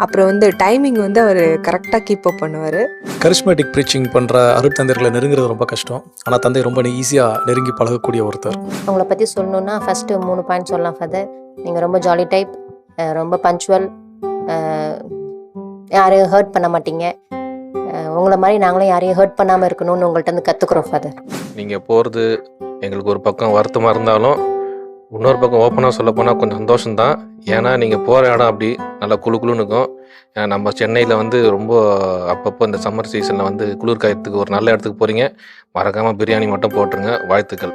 அப்புறம் டைமிங் அவர் கரெக்டாக கீப் அப் பண்ணுவார். கரிஸ்மேட்டிக் ப்ரீச்சிங் பண்ணுற அருட்தந்தையர்களை நெருங்குறது ரொம்ப கஷ்டம். ஆனால் தந்தை ரொம்ப ஈஸியாக நெருங்கி பழகக்கூடிய ஒருத்தர். உங்களை பற்றி சொல்லணுன்னா ஃபஸ்ட்டு 3 பாயிண்ட் சொல்லலாம் ஃபாதர். நீங்கள் ரொம்ப ஜாலி டைப், ரொம்ப பஞ்சுவல், யாரையும் ஹர்ட் பண்ண மாட்டீங்க. உங்களை மாதிரி நாங்களும் யாரையும் ஹர்ட் பண்ணாமல் இருக்கணும்னு உங்கள்கிட்ட கற்றுக்குறோம் ஃபாதர். நீங்கள் போகிறது எங்களுக்கு ஒரு பக்கம் வருத்தமாக இருந்தாலும் இன்னொரு பக்கம் ஓப்பனாக சொல்ல போனால் கொஞ்சம் சந்தோஷம்தான். ஏன்னா நீங்கள் போகிற இடம் அப்படி நல்லா குளுன்னு இருக்கும். நம்ம சென்னையில் ரொம்ப அப்பப்போ இந்த சம்மர் சீசனில் குளிர் காயத்துக்கு ஒரு நல்ல இடத்துக்கு போகிறீங்க. மறக்காமல் பிரியாணி மட்டும் போட்டுருங்க. வாழ்த்துக்கள்.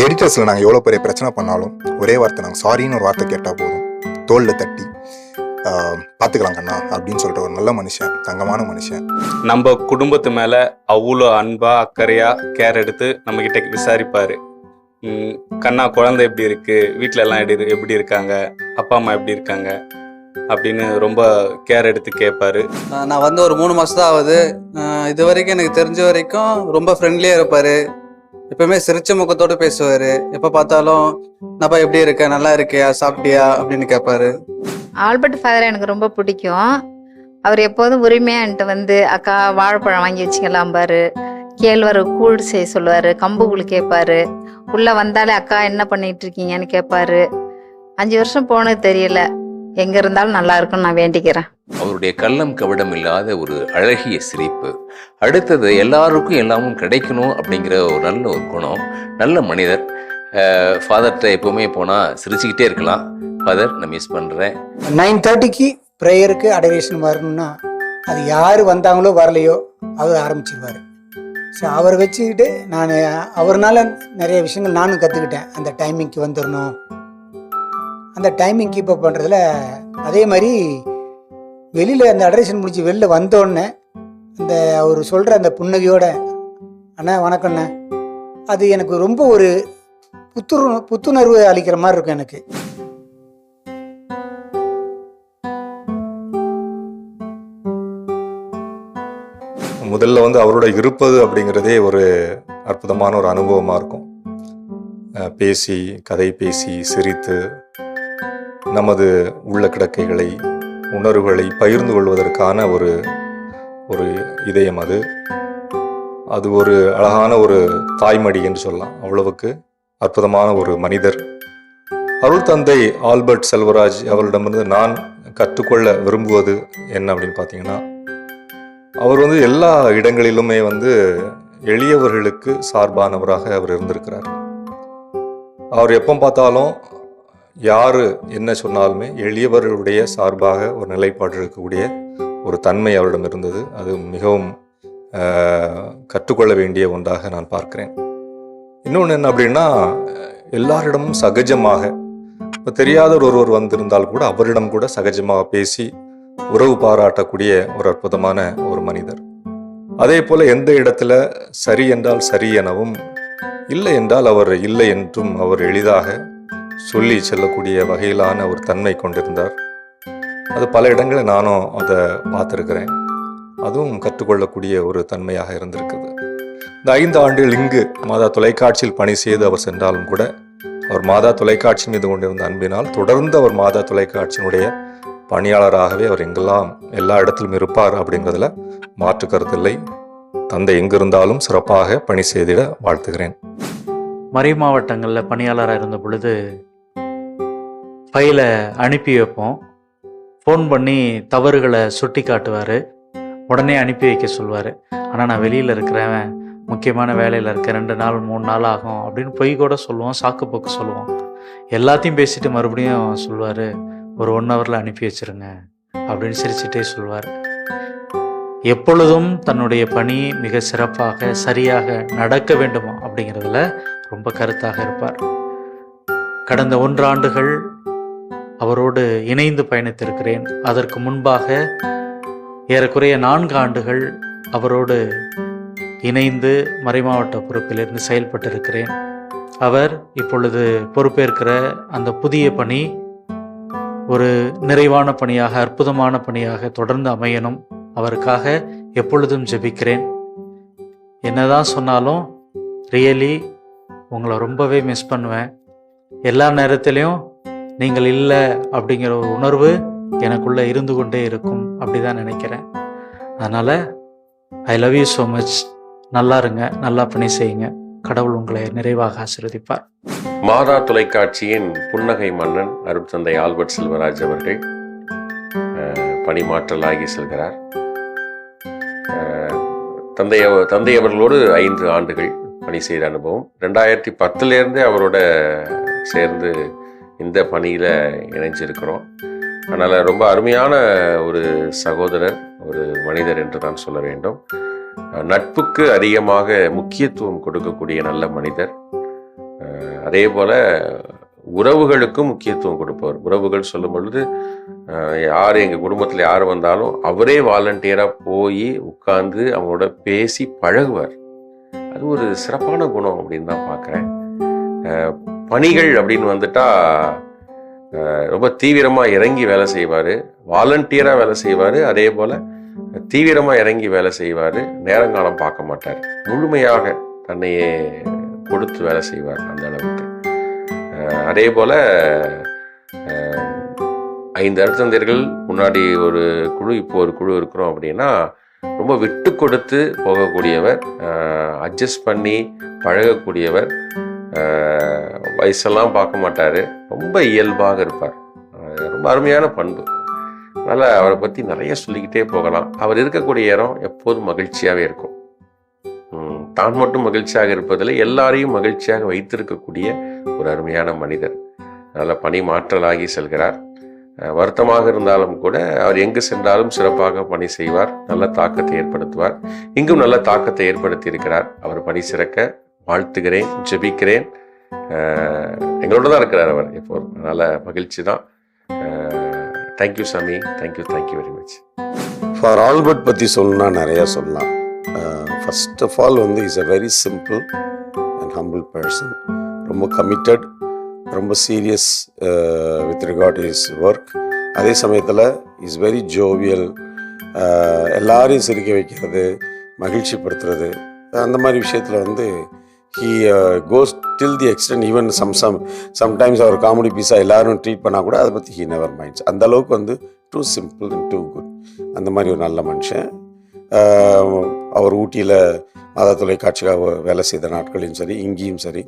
எடிட்டர்ஸில் நாங்கள் எவ்வளோ பெரிய பிரச்சனை பண்ணாலும் ஒரே வார்த்தை, நாங்கள் சாரின்னு ஒரு வார்த்தை கேட்டால் போதும். தோளில் தட்டி பார்த்துக்கலாம் கண்ணா அப்படின்னு சொல்லிட்டு ஒரு நல்ல மனுஷன், தங்கமான மனுஷன். நம்ம குடும்பத்து மேலே அவ்வளோ அன்பாக அக்கறையாக கேர் எடுத்து நம்மக்கிட்ட விசாரிப்பார். கண்ணா குழந்தை எப்படி இருக்குது, வீட்டில் எல்லாம் எப்படி இருக்காங்க, அப்பா அம்மா எப்படி இருக்காங்க அப்படின்னு ரொம்ப கேர் எடுத்து கேட்பாரு. நான் ஒரு 3 மாதம் தான் ஆகுது. இது வரைக்கும் எனக்கு தெரிஞ்ச வரைக்கும் ரொம்ப ஃப்ரெண்ட்லியாக இருப்பார். எப்பவுமே சிரிச்ச முகத்தோடு பேசுவார். எப்போ பார்த்தாலும் நப்பா எப்படி இருக்க, நல்லா இருக்கியா, சாப்பிட்டியா அப்படின்னு கேட்பாரு. ஆல்பர்ட் ஃபாதர் எனக்கு ரொம்ப பிடிக்கும். அவர் எப்போதும் உரிமையாக என்கிட்ட அக்கா வாழைப்பழம் வாங்கி வச்சுக்கலாம் பாரு, கேழ்வரகு கூழ் செய்ய சொல்லுவார், கம்பு கூழ் கேட்பாரு. உள்ளே வந்தாலே அக்கா என்ன பண்ணிட்டு இருக்கீங்கன்னு கேட்பாரு. 5 வருஷம் போனது தெரியல. எங்கே இருந்தாலும் நல்லா இருக்கும்னு நான் வேண்டிக்கிறேன். அவருடைய கள்ளம் கபடம் இல்லாத ஒரு அழகிய சிரிப்பு. அடுத்தது எல்லாருக்கும் எல்லாமும் கிடைக்கணும் அப்படிங்கிற ஒரு நல்ல ஒரு குணம். நல்ல மனிதர். ஃபாதர்கிட்ட எப்போவுமே போனால் சிரிச்சுக்கிட்டே இருக்கலாம். ஃபாதர் நான் மிஸ் பண்ணுறேன். 9:30க்கு ப்ரேயருக்கு அடரேஷன் வரணும்னா அது யார் வந்தாங்களோ வரலையோ அவர் ஆரம்பிச்சிருவார். ஸோ அவரை வச்சுக்கிட்டு நான் அவர்னால நிறைய விஷயங்கள் நானும் கற்றுக்கிட்டேன். அந்த டைமிங்க்கு வந்துடணும், அந்த டைமிங் கீப் அப் பண்ணுறதுல. அதே மாதிரி வெளியில் அந்த அட்ரேஷன் முடிச்சு வெளில வந்தோடனே அந்த அவர் சொல்கிற அந்த புன்னகையோட அண்ணா வணக்கண்ணே, அது எனக்கு ரொம்ப ஒரு புத்துணர்வு அளிக்கிற மாதிரி இருக்கும் எனக்கு. முதல்ல வந்து அவரோட இருப்பது அப்படிங்கிறதே ஒரு அற்புதமான ஒரு அனுபவமாக இருக்கும். பேசி, கதை பேசி, சிரித்து, நமது உள்ள கிடக்கைகளை, உணர்வுகளை பகிர்ந்து கொள்வதற்கான ஒரு இதயம் அது. அது ஒரு அழகான ஒரு தாய்மடி என்று சொல்லலாம். அவ்வளவுக்கு அற்புதமான ஒரு மனிதர். அருள் தந்தை ஆல்பர்ட் செல்வராஜ் அவரிடமிருந்து நான் கற்றுக்கொள்ள விரும்புவது என்ன அப்படின்னு பார்த்தீங்கன்னா, அவர் வந்து எல்லா இடங்களிலுமே வந்து எளியவர்களுக்கு சார்பானவராக அவர் இருந்திருக்கிறார். அவர் எப்போ பார்த்தாலும் யார் என்ன சொன்னாலுமே எளியவர்களுடைய சார்பாக ஒரு நிலைப்பாடு இருக்கக்கூடிய ஒரு தன்மை அவரிடம் இருந்தது. அது மிகவும் கற்றுக்கொள்ள வேண்டிய ஒன்றாக நான் பார்க்கிறேன். இன்னொன்று என்ன அப்படின்னா, எல்லாரிடமும் சகஜமாக, இப்போ தெரியாத ஒருவர் வந்திருந்தால் கூட அவரிடம் கூட சகஜமாக பேசி உறவு பாராட்டக்கூடிய ஒரு அற்புதமான ஒரு மனிதர். அதே போல எந்த இடத்துல சரி என்றால் சரி எனவும், இல்லை என்றால் அவர் இல்லை என்றும் அவர் எளிதாக சொல்லி செல்லக்கூடிய வகையிலான ஒரு தன்மை கொண்டிருந்தார். அது பல இடங்களில் நானும் அதை பார்த்துருக்கிறேன். அதுவும் கற்றுக்கொள்ளக்கூடிய ஒரு தன்மையாக இருந்திருக்குது. இந்த 5 ஆண்டுகள் இங்கு மாதா தொலைக்காட்சியில் பணி செய்து அவர் சென்றாலும் கூட, அவர் மாதா தொலைக்காட்சி மீது கொண்டிருந்த அன்பினால் தொடர்ந்து அவர் மாதா தொலைக்காட்சியினுடைய பணியாளராகவே அவர் எல்லா இடத்திலும் இருப்பார் அப்படிங்கிறதுல மாற்று கருத்தில்லை. தந்தை எங்கிருந்தாலும் சிறப்பாக பணி செய்திட வாழ்த்துகிறேன். மறை மாவட்டங்களில் பணியாளராக இருந்த பொழுது ஃபைலை அனுப்பி வைப்போம். ஃபோன் பண்ணி தவறுகளை சுட்டி காட்டுவார், உடனே அனுப்பி வைக்க சொல்லுவார். ஆனால் நான் வெளியில் இருக்கிறவன், முக்கியமான வேலையில் இருக்க, 2 நாள் 3 நாள் ஆகும் அப்படின்னு பொய் கூட சொல்லுவோம், சாக்கு போக்கு சொல்லுவோம். எல்லாத்தையும் பேசிட்டு மறுபடியும் சொல்லுவார், ஒரு 1 ஹவரில் அனுப்பி வச்சிருங்க அப்படின்னு சிரிச்சுட்டே சொல்லுவார். எப்பொழுதும் தன்னுடைய பணி மிக சிறப்பாக சரியாக நடக்க வேண்டுமா அப்படிங்கிறதுல ரொம்ப கருத்தாக இருப்பார். கடந்த 1 ஆண்டுகள் அவரோடு இணைந்து பயணித்திருக்கிறேன். அதற்கு முன்பாக ஏறக்குறைய 4 ஆண்டுகள் அவரோடு இணைந்து மறைமாவட்ட பொறுப்பிலிருந்து செயல்பட்டிருக்கிறேன். அவர் இப்பொழுது பொறுப்பேற்கிற அந்த புதிய பணி ஒரு நிறைவான பணியாக, அற்புதமான பணியாக தொடர்ந்து அமையணும். அவருக்காக எப்பொழுதும் ஜெபிக்கிறேன். என்னதான் சொன்னாலும் ரியலி உங்களை ரொம்பவே மிஸ் பண்ணுவேன். எல்லா நேரத்திலையும் நீங்கள் இல்லை அப்படிங்கிற ஒரு உணர்வு எனக்குள்ளே இருந்து கொண்டே இருக்கும், அப்படி தான் நினைக்கிறேன். அதனால் I love you so much. நல்லா இருங்க, நல்லா பணி செய்யுங்க. கடவுள் உங்களை நிறைவாக ஆசீர்வதிப்பார். மாதா தொலைக்காட்சியின் புன்னகை மன்னன் அருட்தந்தை ஆல்பர்ட் செல்வராஜ் அவர்கள் பணிமாற்றலாகி செல்கிறார். தந்தை அவர்களோடு 5 ஆண்டுகள் பணி செய்த அனுபவம். 2010 அவரோட சேர்ந்து இந்த பணியில் இணைஞ்சிருக்கிறோம். அதனால் ரொம்ப அருமையான ஒரு சகோதரர், ஒரு மனிதர் என்று தான் சொல்ல வேண்டும். நட்புக்கு அதிகமாக முக்கியத்துவம் கொடுக்கக்கூடிய நல்ல மனிதர். அதே போல் உறவுகளுக்கும் முக்கியத்துவம் கொடுப்பவர். உறவுகள் சொல்லும் பொழுது யார் எங்கள் குடும்பத்தில் யார் வந்தாலும் அவரே வாலண்டியராக போய் உட்கார்ந்து அவங்களோட பேசி பழகுவார். அது ஒரு சிறப்பான குணம் அப்படின்னு தான் பார்க்குறேன். பணிகள் அப்படின்னு வந்துட்டா ரொம்ப தீவிரமாக இறங்கி வேலை செய்வார், வாலண்டியராக வேலை செய்வார். அதே போல் தீவிரமாக இறங்கி வேலை செய்வார். நேரங்காலம் பார்க்க மாட்டார், முழுமையாக தன்னையே கொடுத்து வேலை செய்வார் அந்த அளவுக்கு. அதே போல் 5 அருட்தந்தையர்கள் முன்னாடி ஒரு குழு, இப்போ ஒரு குழு இருக்கிறோம் அப்படின்னா ரொம்ப விட்டு கொடுத்து போகக்கூடியவர், அட்ஜஸ்ட் பண்ணி பழகக்கூடியவர், வயசெல்லாம் பார்க்க மாட்டார், ரொம்ப இயல்பாக இருப்பார். ரொம்ப அருமையான பண்பு. அதனால் அவரை பற்றி நிறைய சொல்லிக்கிட்டே போகலாம். அவர் இருக்கக்கூடிய இடம் எப்போதும் மகிழ்ச்சியாகவே இருக்கும். தான் மட்டும் மகிழ்ச்சியாக இருப்பதில் எல்லாரையும் மகிழ்ச்சியாக வைத்திருக்கக்கூடிய ஒரு அருமையான மனிதர். அதனால் பணி மாற்றலாகி செல்கிறார். வருத்தமாக இருந்தாலும் கூட அவர் எங்கு சென்றாலும் சிறப்பாக பணி செய்வார், நல்ல தாக்கத்தை ஏற்படுத்துவார். இங்கும் நல்ல தாக்கத்தை ஏற்படுத்தி இருக்கிறார். அவர் பணி சிறக்க வாழ்த்துகிறேன், ஜெபிக்கிறேன். எங்களோட தான் இருக்கிறார் அவர் எப்போ. நல்ல மகிழ்ச்சி தான். தேங்க்யூ சாமி, thank you very much. For Albert பற்றி சொல்லணும்னா நிறையா சொல்லலாம். ஃபர்ஸ்ட் ஆஃப் ஆல் வந்து is a very simple and humble person. ரொம்ப கமிட்டட், ரொம்ப serious with regard his work. அதே சமயத்தில் இஸ் வெரி ஜோவியல். எல்லாரையும் சிரிக்க வைக்கிறது, மகிழ்ச்சிப்படுத்துறது, அந்த மாதிரி விஷயத்தில் வந்து he goes till the extent. Even sometimes அவர் காமெடி பீஸாக எல்லாரும் ட்ரீட் பண்ணால் கூட அதை பற்றி ஹீ நெவர் மைண்ட்ஸ். அந்த அளவுக்கு வந்து too simple and too good. அந்த மாதிரி ஒரு நல்ல மனுஷன். அவர் ஊட்டியில் மாதா தொலைக்காட்சிக்காக வேலை செய்த நாட்களையும் சரி, இங்கேயும் சரி,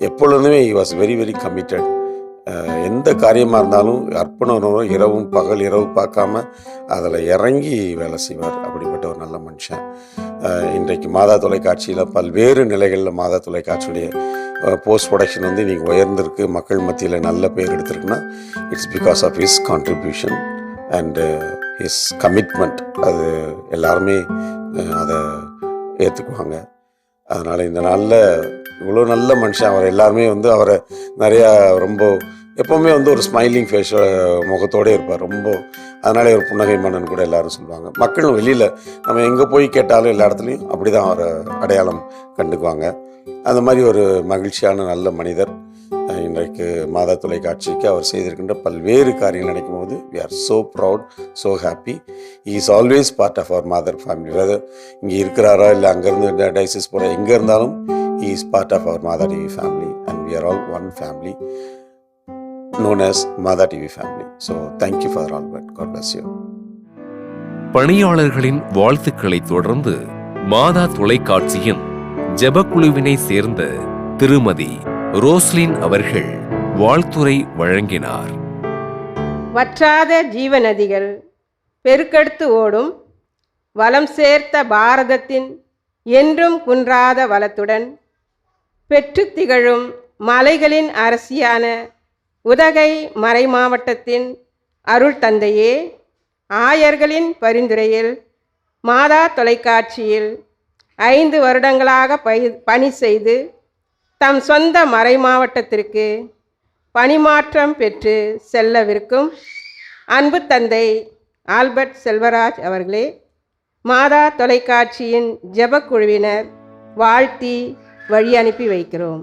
எப்பொழுதுமே he was very very committed. எந்த காரியமாக இருந்தாலும் அர்ப்பணம், இரவும் பகல் இரவு பார்க்காம அதில் இறங்கி வேலை செய்வார். அப்படிப்பட்ட ஒரு நல்ல மனுஷன். இன்றைக்கு மாதா தொலைக்காட்சியில் பல்வேறு நிலைகளில் மாதா தொலைக்காட்சியுடைய போஸ்ட் ப்ரொடக்ஷன் வந்து இன்றைக்கி உயர்ந்திருக்கு, மக்கள் மத்தியில் நல்ல பேர் எடுத்திருக்குன்னா it's because of his contribution and his commitment. அது எல்லாருமே அதை ஏற்றுக்குவாங்க. அதனால் இந்த நாளில் இவ்வளோ நல்ல மனுஷன் அவர். எல்லாருமே வந்து அவரை நிறையா ரொம்ப எப்போவுமே வந்து ஒரு ஸ்மைலிங் ஃபேஸ் முகத்தோடு இருப்பார் ரொம்ப. அதனாலே ஒரு புன்னகை மன்னன் கூட எல்லாரும் சொல்லுவாங்க. மக்களும் வெளியில் நம்ம எங்கே போய் கேட்டாலும் எல்லா இடத்துலையும் அப்படி தான் அவரை அடையாளம் கண்டுக்குவாங்க. அந்த மாதிரி ஒரு மகிழ்ச்சியான நல்ல மனிதர். இன்றைக்கு மாதா தொலைக்காட்சிக்கு அவர் செய்திருக்கின்ற பல்வேறு காரியங்கள் நினைக்கும் போது we are so proud, so happy. He is always part of our mother family. Weather இங்கே இருக்கிறாரா இல்லை அங்கேருந்து டைசிஸ் போகிற எங்கே இருந்தாலும் he is part of our Mata TV family and we are all one family known as Mata TV family. So thank you Father Albert. God bless you. பணியாளர்களின் வாழ்த்துக்களை தொடர்ந்து மாதா தொலைக்காட்சியின் ஜெபக்குழுவினை சேர்ந்த திருமதி ரோஸ்லின் அவர்கள் வாழ்த்துரை வழங்கினார். வற்றாத ஜீவநதிகள் பெருக்கெடுத்து ஓடும் வளம் சேர்த்த பாரதத்தின் என்றும் குன்றாத வளத்துடன் பெற்று திகழும் மலைகளின் அரசியான உதகை மறைமாவட்டத்தின் அருள் தந்தையே, ஆயர்களின் பரிந்துரையில் மாதா தொலைக்காட்சியில் 5 வருடங்களாக பணி செய்து தம் சொந்த மறைமாவட்டத்திற்கு பணிமாற்றம் பெற்று செல்லவிருக்கும் அன்பு தந்தை ஆல்பர்ட் செல்வராஜ் அவர்களே, மாதா தொலைக்காட்சியின் ஜெபக்குழுவினர் வாழ்த்தி வழி அனுப்பி வைக்கிறோம்.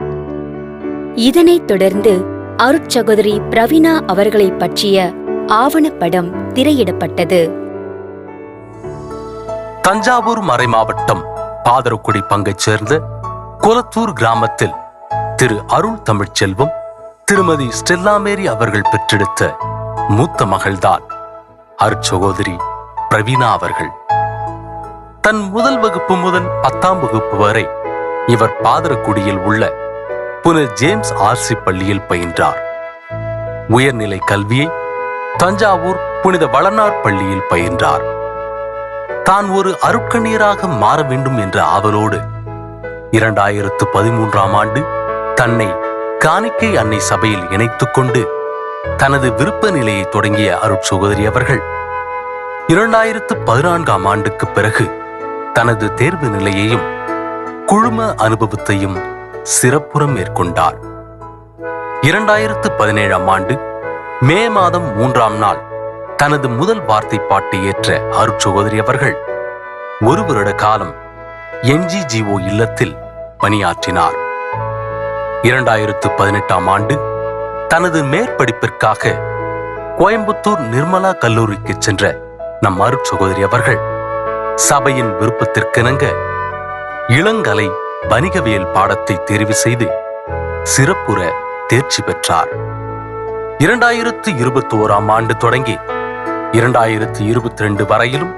இதனைத் தொடர்ந்து அருட்சகோதரி பிரவீனா அவர்களை பற்றிய ஆவணப்படம் திரையிடப்பட்டது. தஞ்சாவூர் மறைமாவட்டம் பாதரக்குடி பங்கைச் சேர்ந்த கொலத்தூர் கிராமத்தில் திரு அருள் தமிழ்ச்செல்வம், திருமதி ஸ்டெல்லா மேரி அவர்கள் பெற்றெடுத்த மூத்த மகள்தான் அருட்சகோதரி பிரவீனா அவர்கள். தன் முதல் வகுப்பு முதல் 10ஆம் வகுப்பு வரை இவர் பாதரக்குடியில் உள்ள புனித ஜேம்ஸ் ஆர்சி பள்ளியில் பயின்றார். உயர்நிலை கல்வியை தஞ்சாவூர் புனித வளனார் பள்ளியில் பயின்றார். தான் ஒரு அருட்கண்ணீராக மாற வேண்டும் என்ற ஆவலோடு 2013ஆம் ஆண்டு தன்னை காணிக்கை அன்னை சபையில் இணைத்துக் கொண்டு தனது விருப்ப நிலையை தொடங்கிய அருட்சகோதரி அவர்கள் 2014ஆம் ஆண்டுக்கு பிறகு தனது தேர்வு நிலையையும் குழும அனுபவத்தையும் சிறப்புற மேற்கொண்டார். 2017ஆம் ஆண்டு மே மாதம் 3ஆம் நாள் தனது முதல் வார்த்தை பாட்டை ஏற்ற அருட்சகோதரி அவர்கள் 1 வருட காலம் NGGO இல்லத்தில் பணியாற்றினார். 2018ஆம் ஆண்டு தனது மேற்படிப்பிற்காக கோயம்புத்தூர் நிர்மலா கல்லூரிக்கு சென்ற நம் அருட்சகோதரி அவர்கள் சபையின் விருப்பத்திற்கிணங்க இளங்கலை வணிகவியல் பாடத்தை தேர்வு செய்து சிறப்புற தேர்ச்சி பெற்றார். 2021ஆம் ஆண்டு தொடங்கி 2022 வரையிலும்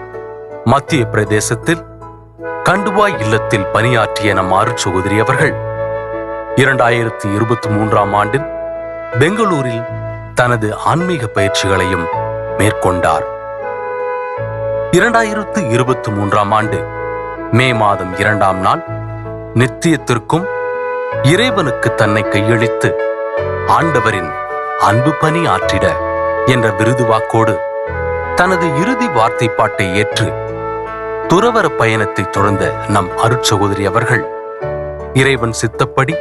மத்திய பிரதேசத்தில் கண்டுவாய் இல்லத்தில் பணியாற்றிய நம் அருட்சகோதரி அவர்கள் 2023ஆம் ஆண்டில் பெங்களூரில் தனது ஆன்மீக பயிற்சிகளையும் மேற்கொண்டார். 2023ஆம் ஆண்டு மே மாதம் 2ஆம் நாள் நித்தியத்திற்கும் இறைவனுக்கு தன்னை கையளித்து ஆண்டவரின் அன்பு பணி ஆற்றிட என்ற விருது வாக்கோடு தனது இறுதி வார்த்தை பாட்டை ஏற்று துறவற பயணத்தை தொடர்ந்த நம் அருட்சகோதரி அவர்கள் இறைவன் சித்தப்படி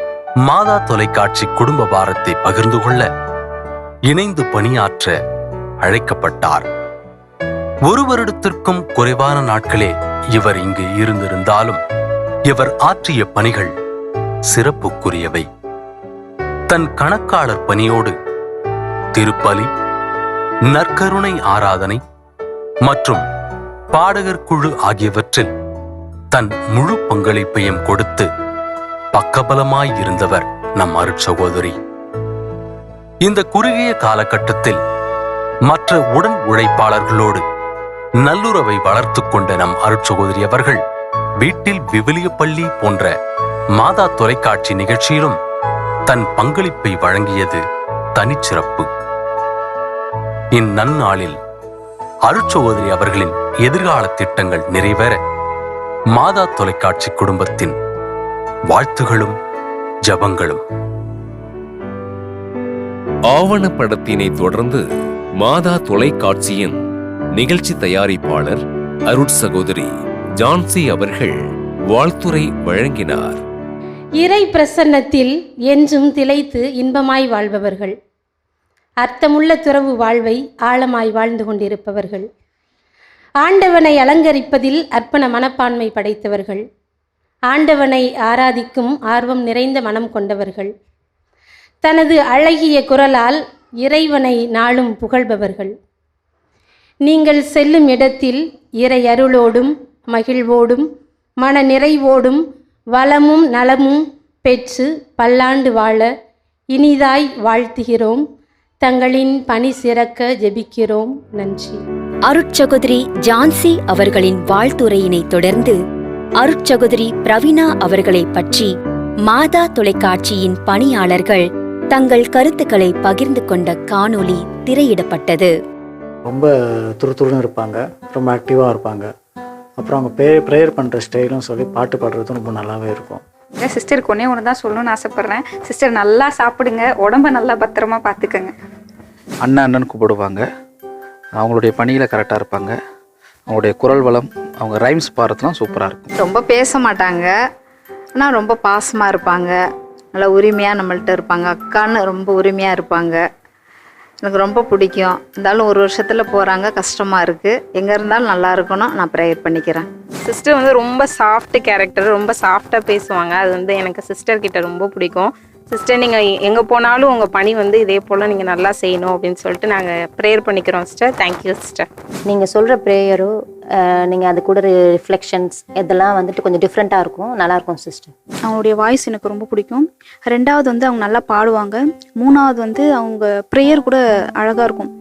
மாதா தொலைக்காட்சி குடும்ப பாரத்தை பகிர்ந்து கொள்ள இணைந்து பணியாற்ற அழைக்கப்பட்டார். 1 வருடத்திற்கும் குறைவான நாட்களே இவர் இங்கு இருந்திருந்தாலும் இவர் ஆற்றிய பணிகள் சிறப்புக்குரியவை. தன் கணக்காளர் பணியோடு திருப்பலி, நற்கருணை ஆராதனை மற்றும் பாடகர் குழு ஆகியவற்றில் தன் முழு பங்களிப்பையும் கொடுத்து பக்கபலமாயிருந்தவர் நம் அருட்சகோதரி. இந்த குறுகிய காலகட்டத்தில் மற்ற உடன் உழைப்பாளர்களோடு நல்லுறவை வளர்த்து கொண்ட நம் அருட்சகோதரி அவர்கள் வீட்டில் விவிலிய பள்ளி போன்ற மாதா தொலைக்காட்சி நிகழ்ச்சியிலும் தன் பங்களிப்பை வழங்கியது தனிச்சிறப்பு. இந்நன்னாளில் அருட்சகோதரி அவர்களின் எதிர்கால திட்டங்கள் நிறைவேற மாதா தொலைக்காட்சி குடும்பத்தின் வாழ்த்துகளும் ஜபங்களும். ஆவணப்படத்தினை தொடர்ந்து மாதா தொலைக்காட்சியின் நிகழ்ச்சி தயாரிப்பாளர் அருட்சகோதரி ஜான்சி அவர்கள் வாழ்த்துரை வழங்கினார். இறை பிரசன்னத்தில் என்றும் திளைத்து இன்பமாய் வாழ்பவர்கள், அர்த்தமுள்ள துறவு வாழ்வை ஆழமாய் வாழ்ந்து கொண்டிருப்பவர்கள், ஆண்டவனை அலங்கரிப்பதில் அர்ப்பண மனப்பான்மை படைத்தவர்கள், ஆண்டவனை ஆராதிக்கும் ஆர்வம் நிறைந்த மனம் கொண்டவர்கள், தனது அழகிய குரலால் இறைவனை நாளும் புகழ்பவர்கள். நீங்கள் செல்லும் இடத்தில் இறை அருளோடும் மகிழ்வோடும் மன நிறைவோடும் வளமும் நலமும் பெற்று பல்லாண்டு வாழ இனிதாய் வாழ்த்துகிறோம். தங்களின் பணி சிறக்க ஜெபிக்கிறோம். நன்றி. அருட்சகோதரி ஜான்சி அவர்களின் வாழ்த்துரையினை தொடர்ந்து அருட்சகோதரி பிரவீனா அவர்களை பற்றி மாதா தொலைக்காட்சியின் பணியாளர்கள் தங்கள் கருத்துக்களை பகிர்ந்து கொண்ட காணொளி திரையிடப்பட்டது. ரொம்ப துருதுருன்னு இருப்பாங்க, ரொம்ப ஆக்டிவாக இருப்பாங்க. அப்புறம் அவங்க ப்ரேயர் பண்ணுற ஸ்டைலும் சொல்லி பாட்டு பாடுறதும் ரொம்ப நல்லாவே இருக்கும். சிஸ்டருக்கு ஒன்று தான் சொல்லணும்னு ஆசைப்பட்றேன். சிஸ்டர் நல்லா சாப்பிடுங்க, உடம்ப நல்லா பத்திரமா பார்த்துக்கங்க. அண்ணன் கூப்பிடுவாங்க. அவங்களுடைய பணியில் கரெக்டாக இருப்பாங்க. அவங்களுடைய குரல் வளம், அவங்க ரைம்ஸ் பாடுறதுலாம் சூப்பராக இருக்கும். ரொம்ப பேச மாட்டாங்க, ஆனால் ரொம்ப பாசமாக இருப்பாங்க. நல்லா உரிமையாக நம்மள்ட்ட இருப்பாங்க. அக்கான்னு ரொம்ப உரிமையாக இருப்பாங்க. எனக்கு ரொம்ப பிடிக்கும். இருந்தாலும் 1 வருஷத்தில் போகிறாங்க, கஷ்டமாக இருக்குது. எங்கே இருந்தாலும் நல்லா இருக்கணும், நான் ப்ரேயர் பண்ணிக்கிறேன். சிஸ்டர் வந்து ரொம்ப சாஃப்ட் கேரக்டர், ரொம்ப சாஃப்டாக பேசுவாங்க. அது வந்து எனக்கு சிஸ்டர்கிட்ட ரொம்ப பிடிக்கும். சிஸ்டர் நீங்கள் எங்கே போனாலும் உங்கள் பணி வந்து இதே போல் நீங்கள் நல்லா செய்யணும் அப்படின்னு சொல்லிட்டு நாங்கள் ப்ரேயர் பண்ணிக்கிறோம் சிஸ்டர். Thank you sister. நீங்கள் சொல்கிற ப்ரேயரும் நீங்கள் அது கூட ரிஃப்ளெக்ஷன்ஸ் இதெல்லாம் வந்துட்டு கொஞ்சம் டிஃப்ரெண்ட்டாக இருக்கும், நல்லாயிருக்கும் சிஸ்டர். அவங்களுடைய வாய்ஸ் எனக்கு ரொம்ப பிடிக்கும். 2வது வந்து அவங்க நல்லா பாடுவாங்க. 3வது வந்து அவங்க ப்ரேயர் கூட அழகாக இருக்கும்.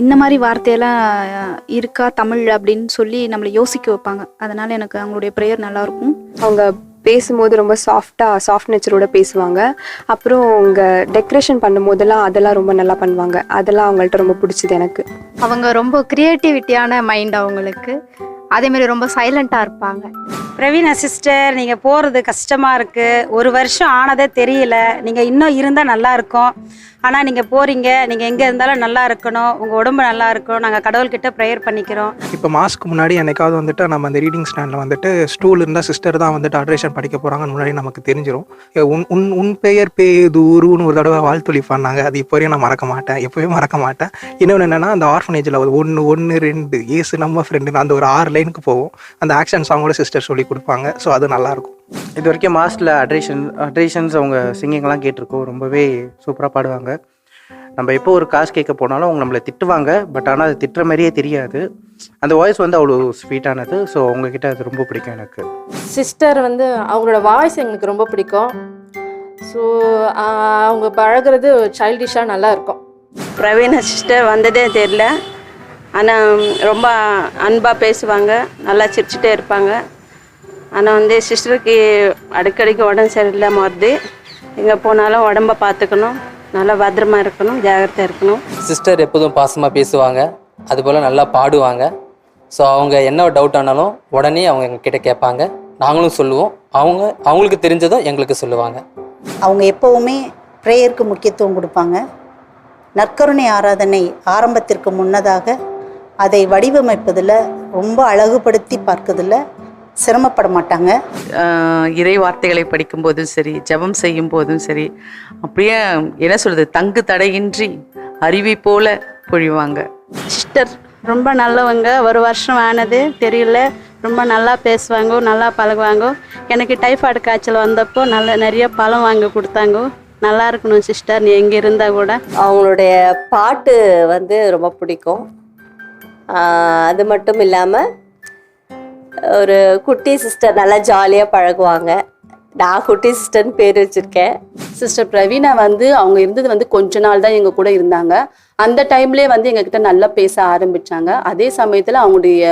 இந்த மாதிரி வார்த்தையெல்லாம் இருக்கா தமிழ் அப்படின்னு சொல்லி நம்மளை யோசிக்க வைப்பாங்க. அதனால் எனக்கு அவங்களுடைய ப்ரேயர் நல்லாயிருக்கும். அவங்க பேசும்போது ரொம்ப சாஃப்ட் நேச்சரோட பேசுவாங்க. அப்புறம் அவங்க டெக்கரேஷன் பண்ணும் போதெல்லாம் அதெல்லாம் ரொம்ப நல்லா பண்ணுவாங்க. அதெல்லாம் அவங்கள்ட்ட ரொம்ப பிடிச்சது எனக்கு. அவங்க ரொம்ப க்ரியேட்டிவிட்டியான மைண்ட் அவங்களுக்கு. அதேமாதிரி ரொம்ப சைலண்ட்டாக இருப்பாங்க. பிரவீனா சிஸ்டர், நீங்கள் போகிறது கஷ்டமாக இருக்குது. 1 வருஷம் ஆனதே தெரியல. நீங்கள் இன்னும் இருந்தால் நல்லா இருக்கும். ஆனால் நீங்கள் போகிறீங்க, நீங்கள் எங்கே இருந்தாலும் நல்லா இருக்கணும், உங்கள் உடம்பு நல்லா இருக்கணும். நாங்கள் கடவுள்கிட்ட ப்ரேயர் பண்ணிக்கிறோம். இப்போ மாஸ்க்கு முன்னாடி என்னைக்காவது வந்துட்டு நம்ம அந்த ரீடிங் ஸ்டாண்டில் வந்துட்டு ஸ்டூல் இருந்தால் சிஸ்டர் தான் வந்துட்டு அட்ரேஷன் படிக்க போகிறாங்கன்னு முன்னாடி நமக்கு தெரிஞ்சிடும். உன் பெயர் பேதூருன்னு ஒரு தடவை வாழ்த்தொலி பண்ணாங்க. அது இப்போ வரையும் நான் மறக்க மாட்டேன், எப்போவே மறக்க மாட்டேன். இன்னொன்று என்னென்னா, அந்த ஆர்ஃபனேஜில் 1 1 2 ஏசு நம்ம ஃப்ரெண்டுன்னு அந்த ஒரு 6 லைனுக்கு போகும். அந்த ஆக்ஷன் சாங்கோட சிஸ்டர் சொல்லி கொடுப்பாங்க. ஸோ அது நல்லாயிருக்கும். இது வரைக்கும் மாஸ்டில் அட்ரேஷன்ஸ் அவங்க சிங்கிங்லாம் கேட்டிருக்கோம். ரொம்பவே சூப்பராக பாடுவாங்க. நம்ம எப்போ ஒரு காசு கேட்க போனாலும் அவங்க நம்மளை திட்டுவாங்க. பட் ஆனால் அது திட்டுற மாதிரியே தெரியாது. அந்த வாய்ஸ் வந்து அவ்வளோ ஸ்வீட்டானது. ஸோ அவங்கக்கிட்ட அது ரொம்ப பிடிக்கும் எனக்கு. சிஸ்டர் வந்து அவங்களோட வாய்ஸ் எங்களுக்கு ரொம்ப பிடிக்கும். ஸோ அவங்க பழகிறது சைல்டிஷாக நல்லா இருக்கும். பிரவீனா சிஸ்டர் வந்ததே தெரியல. ஆனால் ரொம்ப அன்பாக பேசுவாங்க, நல்லா சிரிச்சுட்டே இருப்பாங்க. ஆனால் வந்து சிஸ்டருக்கு அடிக்கடிக்கு உடம்பு சரியில்லாமல் வருது. எங்கே போனாலும் உடம்ப பார்த்துக்கணும், நல்லா பத்திரமா இருக்கணும், ஜாகிரதையாக இருக்கணும். சிஸ்டர் எப்போதும் பாசமாக பேசுவாங்க, அதுபோல் நல்லா பாடுவாங்க. ஸோ அவங்க என்ன டவுட் ஆனாலும் உடனே அவங்க எங்ககிட்ட கேட்பாங்க, நாங்களும் சொல்லுவோம். அவங்களுக்கு தெரிஞ்சதும் எங்களுக்கு சொல்லுவாங்க. அவங்க எப்போவுமே ப்ரேயருக்கு முக்கியத்துவம் கொடுப்பாங்க. நற்கருணை ஆராதனை ஆரம்பத்திற்கு முன்னதாக அதை வடிவமைப்பதில் ரொம்ப அழகுபடுத்தி பார்க்கறதுல சிரமப்பட மாட்டாங்க. இறை வார்த்தைகளை படிக்கும் போதும் சரி, ஜெபம் செய்யும் போதும் சரி, அப்படியே என்ன சொல்றது, தங்கு தடையின்றி அருவி போல பொழிவாங்க. சிஸ்டர் ரொம்ப நல்லவங்க. ஒரு வருஷம் ஆனது தெரியல, ரொம்ப நல்லா பேசுவாங்க, நல்லா பழகுவாங்க. எனக்கு டைஃபாய்டு காய்ச்சல் வந்தப்போ நிறைய பழம் வாங்கி கொடுத்தாங்க. நல்லா இருக்கணும் சிஸ்டர், நீ எங்கே இருந்தால் கூட. அவங்களுடைய பாட்டு வந்து ரொம்ப பிடிக்கும். அது மட்டும் இல்லாமல் ஒரு குட்டி சிஸ்டர் நல்லா ஜாலியாக பழகுவாங்க. நான் குட்டி சிஸ்டர்னு பேர் வச்சுருக்கேன். சிஸ்டர் பிரவீனா வந்து அவங்க இருந்தது வந்து கொஞ்ச நாள் தான் எங்கள் கூட இருந்தாங்க. அந்த டைம்லேயே வந்து எங்ககிட்ட நல்லா பேச ஆரம்பித்தாங்க. அதே சமயத்தில் அவங்களுடைய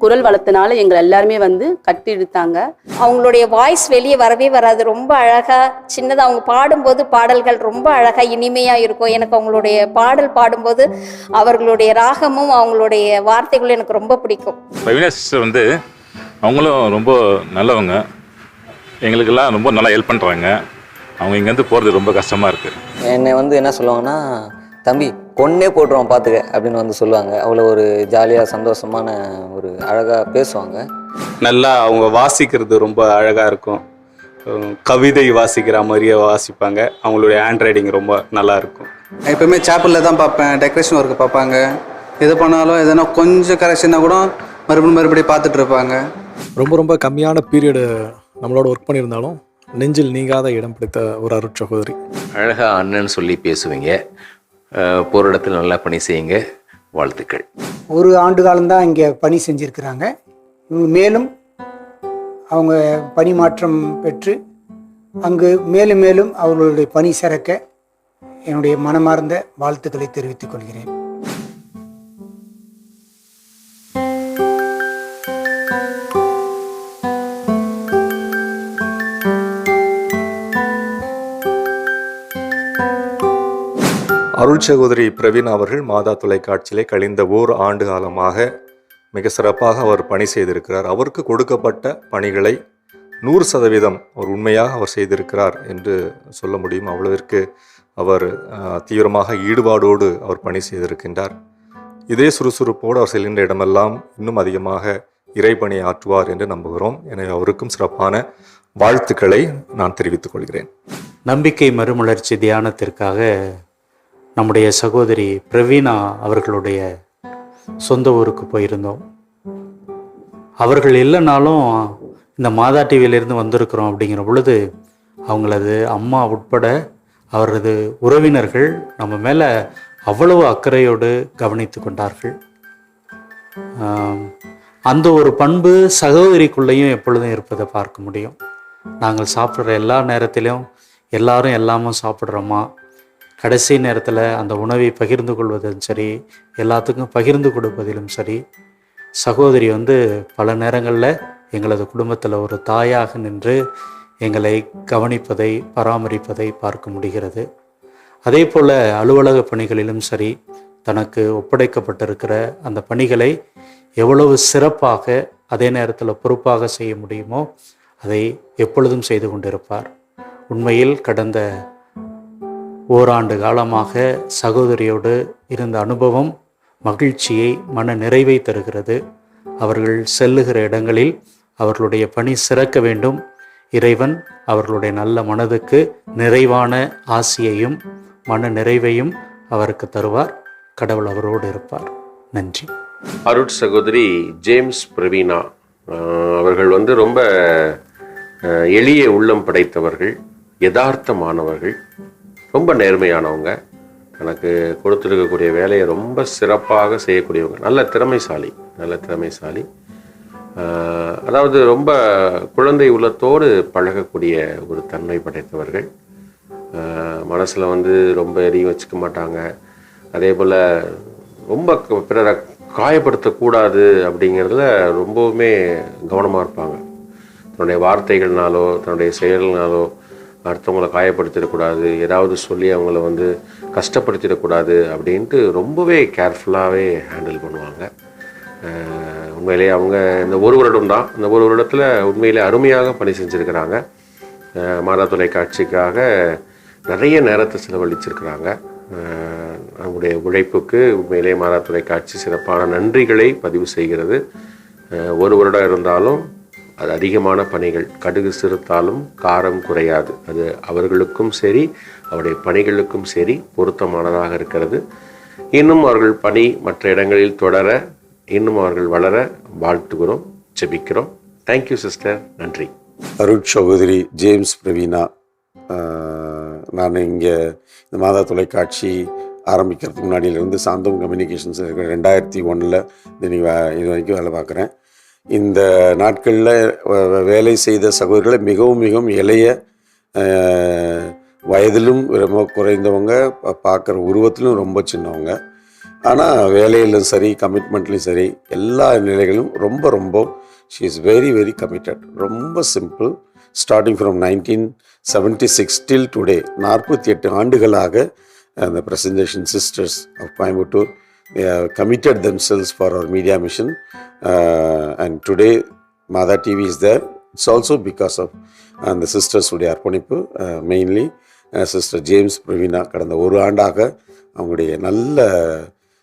குரல் வளர்த்தனால எங்களை எல்லாருமே வந்து கட்டி இழுத்தாங்க. அவங்களுடைய வாய்ஸ் வெளியே வரவே வராது. ரொம்ப அழகாக சின்னதாக அவங்க பாடும்போது பாடல்கள் ரொம்ப அழகாக இனிமையாக இருக்கும். எனக்கு அவங்களுடைய பாடல் பாடும்போது அவர்களுடைய ராகமும் அவங்களுடைய வார்த்தைகளும் எனக்கு ரொம்ப பிடிக்கும். பிரவீனா சிஸ்டர் வந்து அவங்களும் ரொம்ப நல்லவங்க. எங்களுக்கெல்லாம் ரொம்ப நல்லா ஹெல்ப் பண்ணுறாங்க. அவங்க இங்கேருந்து போகிறது ரொம்ப கஷ்டமாக இருக்குது. என்னை வந்து என்ன சொல்லுவாங்கன்னா, தம்பி கொன்னே போட்டுருவோம் பார்த்துக்க அப்படின்னு வந்து சொல்லுவாங்க. அவ்வளோ ஒரு ஜாலியாக சந்தோஷமான ஒரு அழகாக பேசுவாங்க. நல்லா அவங்க வாசிக்கிறது ரொம்ப அழகாக இருக்கும். கவிதை வாசிக்கிற மாதிரியே வாசிப்பாங்க. அவங்களுடைய ஹேண்ட் ரைட்டிங் ரொம்ப நல்லா இருக்கும். எப்பவுமே சேப்பலில் தான் பார்ப்பேன், டெக்கரேஷன் ஒர்க்கு பார்ப்பாங்க. எது பண்ணாலும் எதனா கொஞ்சம் கரெக்ஷன்னா கூட மறுபடியும் பார்த்துட்டு இருப்பாங்க. ரொம்ப கம்மியான பீரியடு நம்மளோட ஒர்க் பண்ணியிருந்தாலும் நெஞ்சில் நீங்காத இடம் பிடித்த ஒரு அருட்சகோதரி. அழகாக அண்ணன்னு சொல்லி பேசுவீங்க. போகிற இடத்துல நல்லா பணி செய்யுங்க. வாழ்த்துக்கள். ஒரு ஆண்டு காலம்தான் இங்கே பணி செஞ்சுருக்கிறாங்க. இவங்க மேலும் அவங்க பணி மாற்றம் பெற்று அங்கு மேலும் மேலும் அவர்களுடைய பணி சிறக்க என்னுடைய மனமார்ந்த வாழ்த்துக்களை தெரிவித்துக் கொள்கிறேன். அருள் சகோதரி பிரவீனா அவர்கள் மாதா தொலைக்காட்சியிலே கழிந்த ஆண்டு காலமாக மிக சிறப்பாக அவர் பணி செய்திருக்கிறார். அவருக்கு கொடுக்கப்பட்ட பணிகளை 100% அவர் உண்மையாக அவர் செய்திருக்கிறார் என்று சொல்ல முடியும். அவ்வளவிற்கு அவர் தீவிரமாக ஈடுபாடோடு அவர் பணி செய்திருக்கின்றார். இதே சுறுசுறுப்போடு அவர் செல்கின்ற இடமெல்லாம் இன்னும் அதிகமாக இறைபணி ஆற்றுவார் என்று நம்புகிறோம். எனவே அவருக்கும் சிறப்பான வாழ்த்துக்களை நான் தெரிவித்துக் கொள்கிறேன். நம்பிக்கை மறுமலர்ச்சி தியானத்திற்காக நம்முடைய சகோதரி பிரவீனா அவர்களுடைய சொந்த ஊருக்கு போயிருந்தோம். அவர்கள் இல்லைனாலும் இந்த மாதா டிவியிலிருந்து வந்திருக்கிறோம் அப்படிங்கிற பொழுது அவங்களது அம்மா உட்பட அவரது உறவினர்கள் நம்ம மேலே அவ்வளவு அக்கறையோடு கவனித்து கொண்டார்கள். அந்த ஒரு பண்பு சகோதரிக்குள்ளேயும் எப்பொழுதும் இருப்பதை பார்க்க முடியும். நாங்கள் சாப்பிட்ற எல்லா நேரத்திலும் எல்லாரும் எல்லாமும் சாப்பிட்றோமா, கடைசி நேரத்தில் அந்த உணவை பகிர்ந்து கொள்வதும் சரி, எல்லாத்துக்கும் பகிர்ந்து கொடுப்பதிலும் சரி, சகோதரி வந்து பல நேரங்களில் எங்களது குடும்பத்தில் ஒரு தாயாக நின்று எங்களை கவனிப்பதை பராமரிப்பதை பார்க்க முடிகிறது. அதே போல் அலுவலக பணிகளிலும் சரி, தனக்கு ஒப்படைக்கப்பட்டிருக்கிற அந்த பணிகளை எவ்வளவு சிறப்பாக அதே நேரத்தில் பொறுப்பாக செய்ய முடியுமோ அதை எப்பொழுதும் செய்து கொண்டிருப்பார். உண்மையில் கடந்த ஓராண்டு காலமாக சகோதரியோடு இருந்த அனுபவம் மகிழ்ச்சியை, மன நிறைவை தருகிறது. அவர்கள் செல்லுகிற இடங்களில் அவர்களுடைய பணி சிறக்க வேண்டும். இறைவன் அவர்களுடைய நல்ல மனதுக்கு நிறைவான ஆசியையும் மன நிறைவையும் அவருக்கு தருவார். கடவுள் அவரோடு இருப்பார். நன்றி. அருட் சகோதரி ஜேம்ஸ் பிரவீனா அவர்கள் வந்து ரொம்ப எளிய உள்ளம் படைத்தவர்கள், யதார்த்தமானவர்கள், ரொம்ப நேர்மையானவங்க, தனக்கு கொடுத்துருக்கக்கூடிய வேலையை ரொம்ப சிறப்பாக செய்யக்கூடியவங்க, நல்ல திறமைசாலி. அதாவது ரொம்ப குழந்தை உள்ளத்தோடு பழகக்கூடிய ஒரு தன்மை படைத்தவர்கள். மனசில் வந்து ரொம்ப எதையும் வச்சுக்க மாட்டாங்க. அதே போல் ரொம்ப பிறரை காயப்படுத்தக்கூடாது அப்படிங்கிறதுல ரொம்பவுமே கவனமாக இருப்பாங்க. தன்னுடைய வார்த்தைகள்னாலோ தன்னுடைய செயல்னாலோ அடுத்தவங்களை காயப்படுத்திடக்கூடாது, ஏதாவது சொல்லி அவங்கள வந்து கஷ்டப்படுத்திடக்கூடாது அப்படின்ட்டு ரொம்பவே கேர்ஃபுல்லாகவே ஹேண்டில் பண்ணுவாங்க. உண்மையிலே அவங்க இந்த ஒரு வருடம் தான், இந்த ஒரு வருடத்தில் உண்மையிலே அருமையாக பணி செஞ்சுருக்கிறாங்க. மாதா தொலைக்காட்சிக்காக நிறைய நேரத்தை செலவழிச்சிருக்கிறாங்க. அவங்களுடைய உழைப்புக்கு உண்மையிலே மாதா தொலைக்காட்சி சிறப்பான நன்றிகளை பதிவு செய்கிறது. ஒரு வருடம் இருந்தாலும் அது அதிகமான பணிகள், கடுகு சிறுத்தாலும் காரம் குறையாது. அது அவர்களுக்கும் சரி அவருடைய பணிகளுக்கும் சரி பொருத்தமானதாக இருக்கிறது. இன்னும் அவர்கள் பணி மற்ற இடங்களில் தொடர, இன்னும் அவர்கள் வளர வாழ்த்துகிறோம், ஜெபிக்கிறோம். தேங்க்யூ சிஸ்டர், நன்றி. அருட் சகோதரி ஜேம்ஸ் பிரவீனா, நான் இங்கே இந்த மாதா தொலைக்காட்சி ஆரம்பிக்கிறதுக்கு முன்னாடியிலேருந்து சாந்தம் கம்யூனிகேஷன்ஸ் 2001 இது வரைக்கும் வேலை பார்க்குறேன். இந்த நாட்களில் வேலை செய்த சகோதரிகளை மிகவும் மிகவும் இளைய, வயதிலும் ரொம்ப குறைந்தவங்க, பார்க்குற உருவத்திலும் ரொம்ப சின்னவங்க. ஆனால் வேலையிலும் சரி, கமிட்மெண்ட்லேயும் சரி, எல்லா நிலைகளும் ரொம்ப ரொம்ப she is very very committed. ரொம்ப simple. Starting from 1976 till today 48 ஆண்டுகளாக அந்த presentation sisters of Coimbatore committed themselves for our media mission, and today Mada TV is there. It's also because of the sisters உடைய அர்ப்பணிப்பு, மெயின்லி சிஸ்டர் ஜேம்ஸ் பிரவீனா கடந்த ஒரு ஆண்டாக அவங்களுடைய நல்ல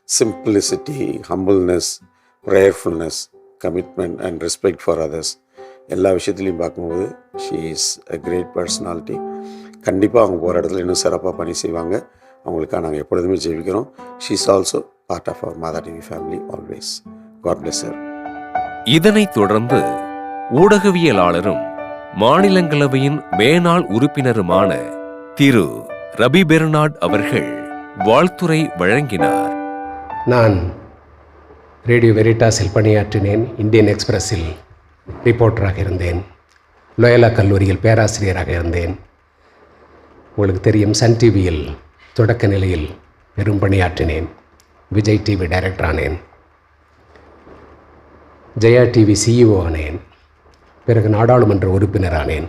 simplicity, humbleness, prayerfulness, commitment and respect for others எல்லா விஷயத்துலையும் பார்க்கும்போது she is a great personality. கண்டிப்பாக அவங்க போகிற இடத்துல இன்னும் சிறப்பாக பணி செய்வாங்க. அவங்களுக்காக நாங்கள் எப்பொழுதுமே ஜெபிக்கிறோம். She is also part of our Mata TV family always. God bless her. இதனைத் தொடர்ந்து ஊடகவியலாளரும் மாநிலங்களவையின் மேனாள் உறுப்பினருமான திரு ரபி பெர்னாட் அவர்கள் வாழ்த்துரை வழங்கினார். நான் ரேடியோ வெரிட்டாஸில் பணியாற்றினேன். இந்தியன் எக்ஸ்பிரஸில் ரிப்போர்ட்டராக இருந்தேன். லோயலா கல்லூரியில் பேராசிரியராக இருந்தேன். உங்களுக்கு தெரியும், சன் டிவியில் தொடக்க நிலையில் பெரும் பணியாற்றினேன். விஜய் டிவி டைரக்டர் ஆனேன். ஜெயா டிவி சிஇஓ ஆனேன். பிறகு நாடாளுமன்ற உறுப்பினர் ஆனேன்.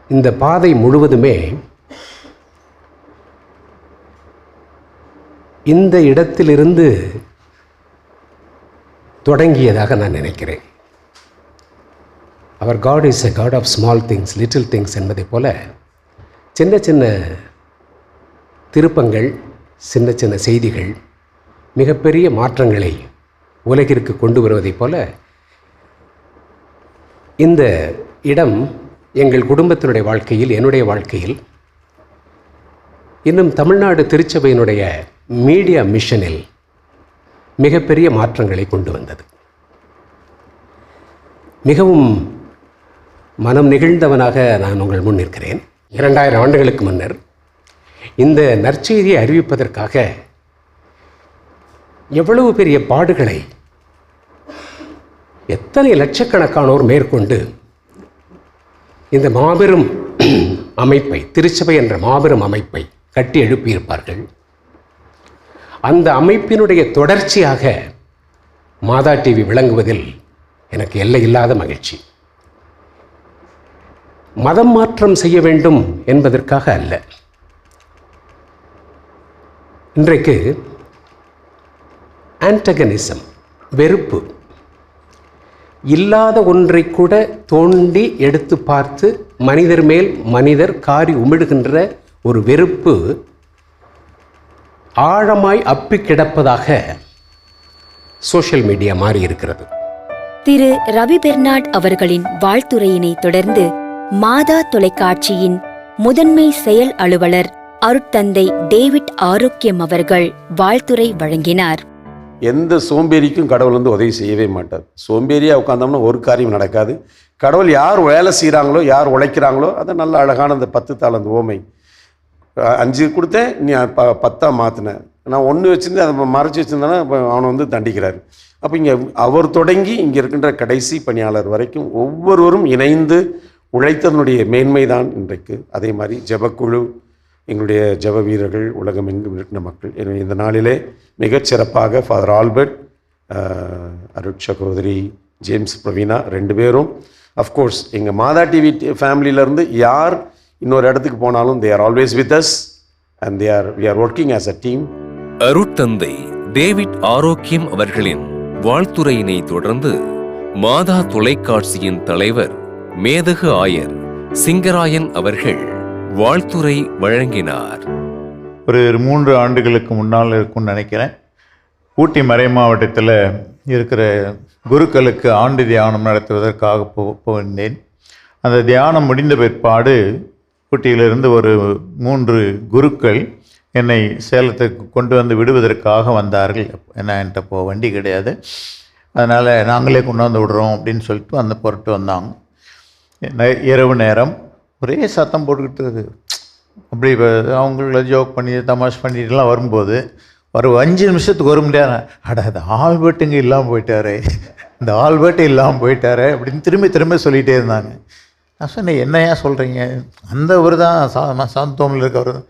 இந்த பாதை முழுவதுமே இந்த இடத்திலிருந்து தொடங்கியதாக நான் நினைக்கிறேன். Our God is a God of small things, little things என்பதை போல சின்ன சின்ன திருப்பங்கள், சின்ன சின்ன செய்திகள் மிகப்பெரிய மாற்றங்களை உலகிற்கு கொண்டு வருவதைப் போல இந்த இடம் எங்கள் குடும்பத்தினுடைய வாழ்க்கையில், என்னுடைய வாழ்க்கையில், இன்னும் தமிழ்நாடு திருச்சபையினுடைய மீடியா மிஷனில் மிகப்பெரிய மாற்றங்களை கொண்டு வந்தது. மிகவும் மனம் நெகிழ்ந்தவனாக நான் உங்கள் முன் நிற்கிறேன். 2000 ஆண்டுகளுக்கு முன்னர் இந்த நற்செய்தியை அறிவிப்பதற்காக எவ்வளவு பெரிய பாடுகளை எத்தனை லட்சக்கணக்கானோர் மேற்கொண்டு இந்த மாபெரும் அமைப்பை, திருச்சபை என்ற மாபெரும் அமைப்பை கட்டி எழுப்பியிருப்பார்கள். அந்த அமைப்பினுடைய தொடர்ச்சியாக மாதா டிவி விளங்குவதில் எனக்கு எல்லையில்லாத மகிழ்ச்சி. மதம் மாற்றம் செய்ய வேண்டும் என்பதற்காக அல்ல. இன்றைக்கு ஆன்டகனிசம், வெறுப்பு, இல்லாத ஒன்றை கூட தோண்டி எடுத்து பார்த்து மனிதர் மேல் மனிதர் காரி உமிழுகின்ற ஒரு வெறுப்பு ஆழமாய் அப்பி கிடப்பதாக சோஷியல் மீடியா மாறி இருக்கிறது. திரு ரவி பெர்னாட் அவர்களின் வாழ்த்துரையினை தொடர்ந்து மாதா தொலைக்காட்சியின் முதன்மை செயல் அலுவலர் அருட்தந்தை டேவிட் ஆரோக்கியம் அவர்கள் வாழ்த்துரை வழங்கினார். எந்த சோம்பேறிக்கும் கடவுள் உதவி செய்யவே மாட்டார். சோம்பேறியாக உட்காந்தோம்னா ஒரு காரியம் நடக்காது. கடவுள் யார் வேலை செய்கிறாங்களோ, யார் உழைக்கிறாங்களோ, அதை நல்ல அழகான அந்த 10 தாளந்து ஓமை, 5 கொடுத்தேன், நீ 10 மாற்றினேன், நான் 1 வச்சுருந்து அதை மறைச்சி வச்சுருந்தேன்னா அவனை தண்டிக்கிறார். அப்போ இங்கே அவர் தொடங்கி இங்கே இருக்கின்ற கடைசி பணியாளர் வரைக்கும் ஒவ்வொருவரும் இணைந்து உழைத்ததனுடைய மேன்மைதான் இன்றைக்கு. அதே மாதிரி ஜெபக்குழு, எங்களுடைய ஜெப வீரர்கள், உலகம் எங்கும் இருக்கிற மக்கள். எனவே இந்த நாளிலே மிகச்சிறப்பாக ஃபாதர் ஆல்பர்ட், அருட் சகோதரி ஜேம்ஸ் பிரவீனா 2 பேரும், அஃப்கோர்ஸ் எங்கள் மாதா டிவி ஃபேமிலியிலேருந்து யார் இன்னொரு இடத்துக்கு போனாலும் they are always with us and we are working as a team. அருட்தந்தை டேவிட் ஆரோக்கியம் அவர்களின் வாழ்த்துரையினை தொடர்ந்து மாதா தொலைக்காட்சியின் தலைவர் மேதகு ஆயர் சிங்கராயன் அவர்கள் வாழ்த்துரை வழங்கினார். ஒரு 3 ஆண்டுகளுக்கு முன்னால் இருக்கும்னு நினைக்கிறேன். ஊட்டி மறை மாவட்டத்தில் இருக்கிற குருக்களுக்கு ஆண்டு தியானம் நடத்துவதற்காக போயிருந்தேன். அந்த தியானம் முடிந்த பிற்பாடு ஊட்டியிலிருந்து ஒரு 3 குருக்கள் என்னை சேலத்துக்கு கொண்டு வந்து விடுவதற்காக வந்தார்கள். என்கிட்ட வண்டி கிடையாது, அதனால் நாங்களே கொண்டு வந்து விடுறோம் அப்படின்னு சொல்லிட்டு அந்த பொருட்டு வந்தாங்க. இரவு நேரம் ஒரே சத்தம் போட்டுக்கிட்டு அப்படி அவங்கள ஜோக் பண்ணி தமாஷ் பண்ணிட்டுலாம் வரும்போது ஒரு 5 நிமிஷத்துக்கு 1 மணி நேரம் அது ஆல்பர்ட்டுங்க இல்லாமல் போயிட்டாரே, இந்த ஆல்பர்ட்டு இல்லாமல் போயிட்டாரே அப்படின்னு திரும்ப சொல்லிகிட்டே இருந்தாங்க. நான் சொன்னேன், என்னையா சொல்கிறீங்க, அந்த ஒரு தான் சாந்தோமில் இருக்கவர்.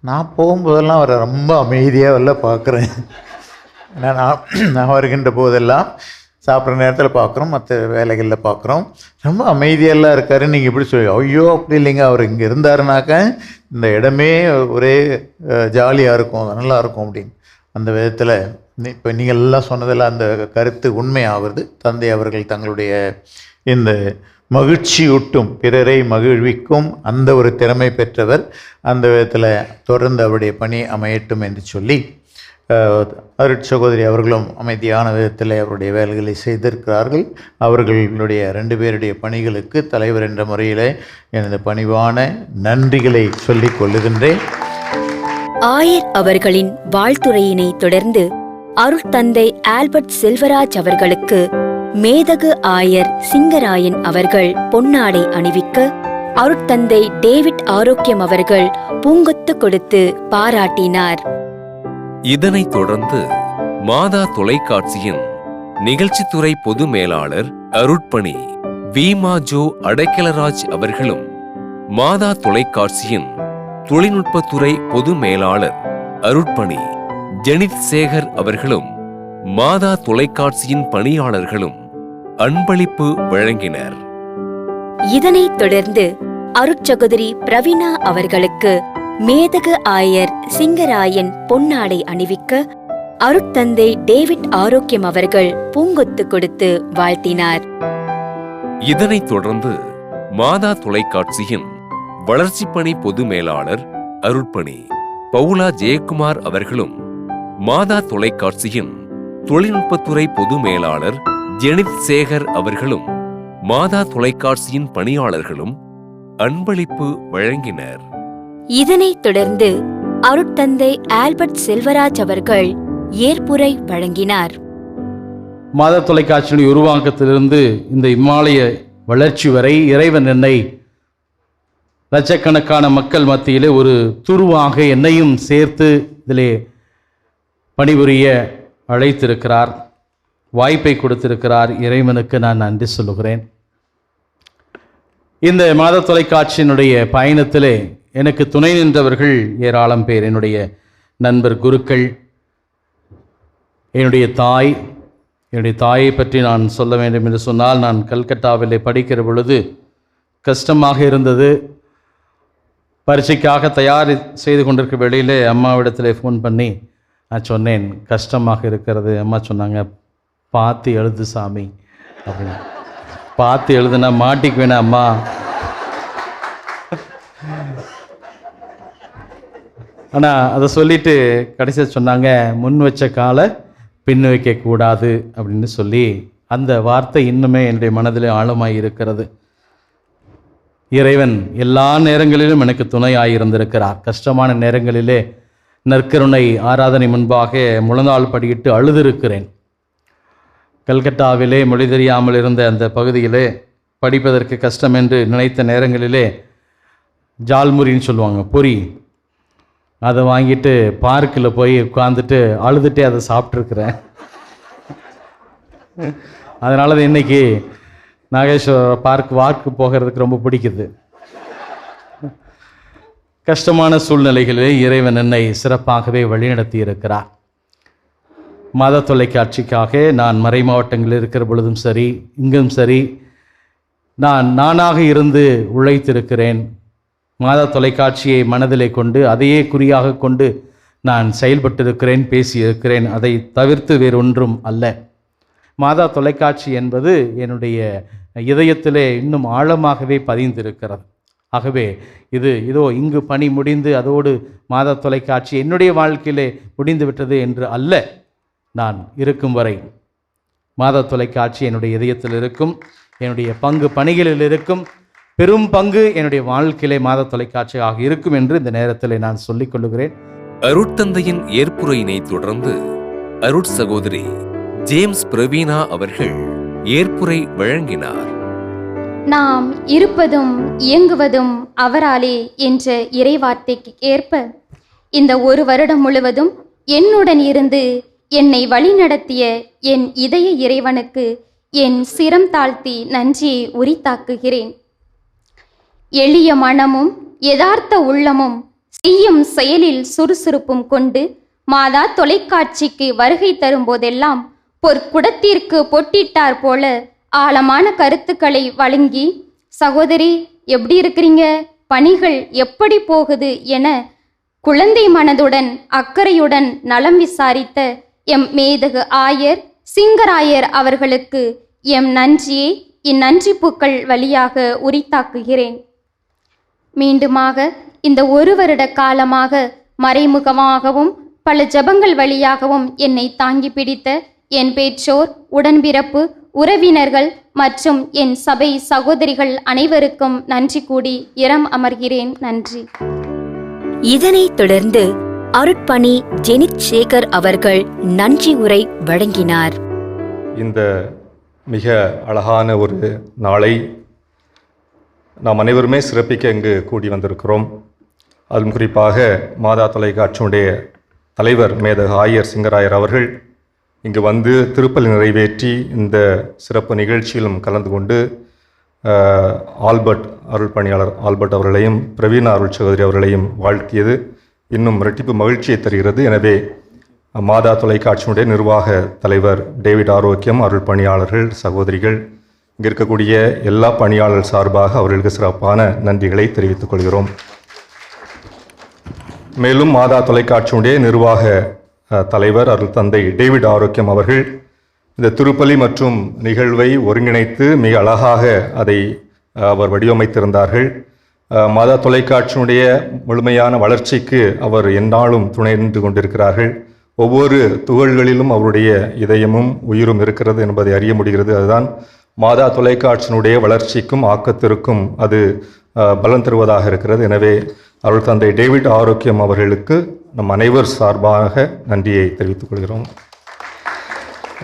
நான் போகும்போதெல்லாம் அவரை ரொம்ப அமைதியாக வரல பார்க்குறேன். ஏன்னா நான் வருகின்ற போதெல்லாம் சாப்பிட்ற நேரத்தில் பார்க்குறோம், மற்ற வேலைகளில் பார்க்குறோம், ரொம்ப அமைதியெல்லாம் இருக்காரு. நீங்கள் இப்படி சொல்லி ஐயோ அப்படி இல்லைங்க, அவர் இங்கே இருந்தாருனாக்க இந்த இடமே ஒரே ஜாலியாக இருக்கும், நல்லாயிருக்கும் அப்படின்னு. அந்த விதத்தில் இப்போ நீங்கள் எல்லாம் சொன்னதில் அந்த கருத்து உண்மையாகிறது. தந்தை அவர்கள் தங்களுடைய இந்த மகிழ்ச்சியூட்டும் பிறரை மகிழ்விக்கும் அந்த ஒரு திறமை பெற்றவர். அந்த விதத்தில் தொடர்ந்து அவருடைய பணி அமையட்டும் என்று சொல்லி அருட்சகோதரி அவர்களும் அமைதியான விதத்தில் அவருடைய வேலைகளை செய்திருக்கிறார்கள். அவர்களுடைய 2 பேருடைய பணிகளுக்கு தலைவர் என்ற முறையில் எனது பணிவான நன்றிகளை சொல்லிக் கொள்ளுகின்றேன். ஆயர் அவர்களின் வாழ்த்துரையினை தொடர்ந்து அருட்தந்தை ஆல்பர்ட் செல்வராஜ் அவர்களுக்கு மேதகு ஆயர் சிங்கராயன் அவர்கள் பொன்னாடை அணிவிக்க, அருட்தந்தை டேவிட் ஆரோக்கியம் அவர்கள் பூங்கொத்து கொடுத்து பாராட்டினார். இதனைத் தொடர்ந்து மாதா தொலைக்காட்சியின் நிகழ்ச்சித்துறை பொது மேலாளர் அருட்பணி வீமா ஜோ அடைக்கலராஜ் அவர்களும், மாதா தொலைக்காட்சியின் தொழில்நுட்பத்துறை பொது மேலாளர் அருட்பணி ஜெனித் சேகர் அவர்களும், மாதா தொலைக்காட்சியின் பணியாளர்களும் அன்பளிப்பு வழங்கினர். இதனைத் தொடர்ந்து அருட்சகோதரி பிரவீணா அவர்களுக்கு மேதகு ஆயர் சிங்கராயன் பொன்னாடை அணிவிக்க, அருட்தந்தை டேவிட் ஆரோக்கியம் அவர்கள் பூங்கொத்து கொடுத்து வாழ்த்தினார். இதனைத் தொடர்ந்து மாதா தொலைக்காட்சியின் வளர்ச்சிப்பணி பொது மேலாளர் அருட்பணி பவுலா ஜெயக்குமார் அவர்களும், மாதா தொலைக்காட்சியின் தொழில்நுட்பத்துறை பொது மேலாளர் ஜெனித் சேகர் அவர்களும், மாதா தொலைக்காட்சியின் பணியாளர்களும் அன்பளிப்பு வழங்கினர். இதனைத் தொடர்ந்து அருட்தந்தை ஆல்பர்ட் செல்வராஜ் அவர்கள் ஏற்புரை வழங்கினார். மாதா தொலைக்காட்சியினுடைய உருவாக்கத்திலிருந்து இந்த இமாலய வளர்ச்சி வரை இறைவன் என்னை லட்சக்கணக்கான மக்கள் மத்தியிலே ஒரு துருவாக என்னையும் சேர்த்து இதிலே பணிபுரிய அழைத்திருக்கிறார், வாய்ப்பை கொடுத்திருக்கிறார். இறைவனுக்கு நான் நன்றி சொல்லுகிறேன். இந்த மாத தொலைக்காட்சியினுடைய பயணத்திலே எனக்கு துணை நின்றவர்கள் ஏராளம் பேர். என்னுடைய நண்பர் குருக்கள், என்னுடைய தாயை பற்றி நான் சொல்ல வேண்டும் என்று சொன்னால், நான் கல்கத்தாவிலே படிக்கிற பொழுது கஷ்டமாக இருந்தது. பரீட்சைக்காக தயார் செய்து கொண்டிருக்கிற வேளையிலே அம்மாவிடத்தில் ஃபோன் பண்ணி நான் சொன்னேன், கஷ்டமாக இருக்கிறது. அம்மா சொன்னாங்க, பார்த்து எழுது சாமி அப்படின்னு. பார்த்து எழுதுனா மாட்டிக்குவேனா அம்மா? ஆனால் அதை சொல்லிட்டு கடைசியாக சொன்னாங்க, முன் வச்ச காலை பின் வைக்கக்கூடாது அப்படின்னு சொல்லி, அந்த வார்த்தை இன்னுமே என்னுடைய மனதில் ஆழமாய் இருக்கிறது. இறைவன் எல்லா நேரங்களிலும் எனக்கு துணையாயிருந்திருக்கிறார். கஷ்டமான நேரங்களிலே நற்கருணை ஆராதனை முன்பாக முழந்தாள் படியிட்டு அழுதிருக்கிறேன். கல்கத்தாவிலே மொழி தெரியாமல் இருந்த அந்த பகுதியிலே படிப்பதற்கு கஷ்டம் என்று நினைத்த நேரங்களிலே ஜால்முரின்னு சொல்லுவாங்க, பொரி, அதை வாங்கிட்டு பார்க்கில் போய் உட்காந்துட்டு அழுதுகிட்டே அதை சாப்பிட்ருக்குறேன். அதனால தான் இன்றைக்கி நாகேஸ்வர வார்க்கு போகிறதுக்கு ரொம்ப பிடிக்குது. கஷ்டமான சூழ்நிலைகளிலே இறைவன் என்னை சிறப்பாகவே வழிநடத்தி இருக்கிறார். மாத தொலைக்காட்சிக்காக நான் மறை மாவட்டங்களில் இருக்கிற பொழுதும் சரி, இங்கும் சரி, நானாக இருந்து உழைத்திருக்கிறேன். மாதா தொலைக்காட்சியை மனதிலே கொண்டு அதையே குறியாக கொண்டு நான் செயல்பட்டிருக்கிறேன், பேசியிருக்கிறேன். அதை தவிர்த்து வேறொன்றும் அல்ல. மாதா தொலைக்காட்சி என்பது என்னுடைய இதயத்திலே இன்னும் ஆழமாகவே பதிந்திருக்கிறது. ஆகவே இதோ இங்கு பணி முடிந்து அதோடு மாதா தொலைக்காட்சி என்னுடைய வாழ்க்கையிலே முடிந்து விட்டது என்று அல்ல. நான் இருக்கும் வரை மாதா தொலைக்காட்சி என்னுடைய இதயத்தில் இருக்கும், என்னுடைய பங்கு பணிகளில் இருக்கும், பெரும் பங்கு என்னுடைய வாழ்க்கையிலே மாதா தொலைக்காட்சியாக இருக்கும் என்று இந்த நேரத்தில் நான் சொல்லிக் கொள்ளுகிறேன். அருட்தந்தையின் ஏற்புரையினை தொடர்ந்து அருட்சகோதரி ஜேம்ஸ் பிரவீனா அவர்கள் ஏற்புரை வழங்கினார். நாம் இருப்பதும் இயங்குவதும் அவராலே என்ற இறைவார்த்தைக்கு ஏற்ப இந்த 1 வருடம் முழுவதும் என்னுடன் இருந்து என்னை வழிநடத்திய என் இதய இறைவனுக்கு என் சிரம் தாழ்த்தி நன்றியை உரித்தாக்குகிறேன். எளிய மனமும் யதார்த்த உள்ளமும் செய்யும் செயலில் சுறுசுறுப்பும் கொண்டு மாதா தொலைக்காட்சிக்கு வருகை தரும்போதெல்லாம் பொற்குடத்திற்கு பொட்டிட்டார் போல ஆழமான கருத்துக்களை வழங்கி, சகோதரி எப்படி இருக்கிறீங்க, பணிகள் எப்படி போகுது என குழந்தை மனதுடன் அக்கறையுடன் நலம் விசாரித்த எம் மேதகு ஆயர் சிங்கராயர் அவர்களுக்கு எம் நன்றியை இந்நன்றி பூக்கள் வழியாக உரித்தாக்குகிறேன். மீண்டுமாக இந்த 1 வருட காலமாக மறைமுகமாகவும் பல ஜபங்கள் வழியாகவும் என்னை தாங்கி பிடித்த என் பெற்றோர், உடன்பிறப்பு, உறவினர்கள் மற்றும் என் சபை சகோதரிகள் அனைவருக்கும் நன்றி கூடி இரம் அமர்கிறேன். நன்றி. இதனைத் தொடர்ந்து அருட்பணி ஜெனித் சேகர் அவர்கள் நன்றி உரை வழங்கினார். இந்த மிக அழகான ஒரு நாளை நாம் அனைவருமே சிறப்பிக்க இங்கு கூடி வந்திருக்கிறோம். அதுவும் குறிப்பாக மாதா தொலைக்காட்சியுடைய தலைவர் மேதகு ஆயர் சிங்கராயர் அவர்கள் இங்கு வந்து திருப்பலி நிறைவேற்றி இந்த சிறப்பு நிகழ்ச்சியிலும் கலந்து கொண்டு ஆல்பர்ட் அருள் பணியாளர் ஆல்பர்ட் அவர்களையும் பிரவீனா அருள் சகோதரி அவர்களையும் வாழ்த்தியது இன்னும் இரட்டிப்பு மகிழ்ச்சியை தருகிறது. எனவே மாதா தொலைக்காட்சியினுடைய நிர்வாக தலைவர் டேவிட் ஆரோக்கியம், அருள் பணியாளர்கள், சகோதரிகள், இங்கே இருக்கக்கூடிய எல்லா பணியாளர் சார்பாக அவர்களுக்கு சிறப்பான நன்றிகளை தெரிவித்துக் கொள்கிறோம். மேலும் மாதா தொலைக்காட்சியுடைய நிர்வாக தலைவர் அருள் தந்தை டேவிட் ஆரோக்கியம் அவர்கள் இந்த திருப்பலி மற்றும் நிகழ்வை ஒருங்கிணைத்து மிக அழகாக அதை அவர் வடிவமைத்திருந்தார்கள். மாதா தொலைக்காட்சியினுடைய முழுமையான வளர்ச்சிக்கு அவர் எந்நாளும் துணை நின்று கொண்டிருக்கிறார்கள். ஒவ்வொரு துகள்களிலும் அவருடைய இதயமும் உயிரும் இருக்கிறது என்பதை அறிய முடிகிறது. அதுதான் மாதா தொலைக்காட்சியினுடைய வளர்ச்சிக்கும் ஆக்கத்திற்கும் அது பலன் தருவதாக இருக்கிறது. எனவே அருள் தந்தை டேவிட் ஆரோக்கியம் அவர்களுக்கு நம் அனைவர் சார்பாக நன்றியை தெரிவித்துக் கொள்கிறோம்.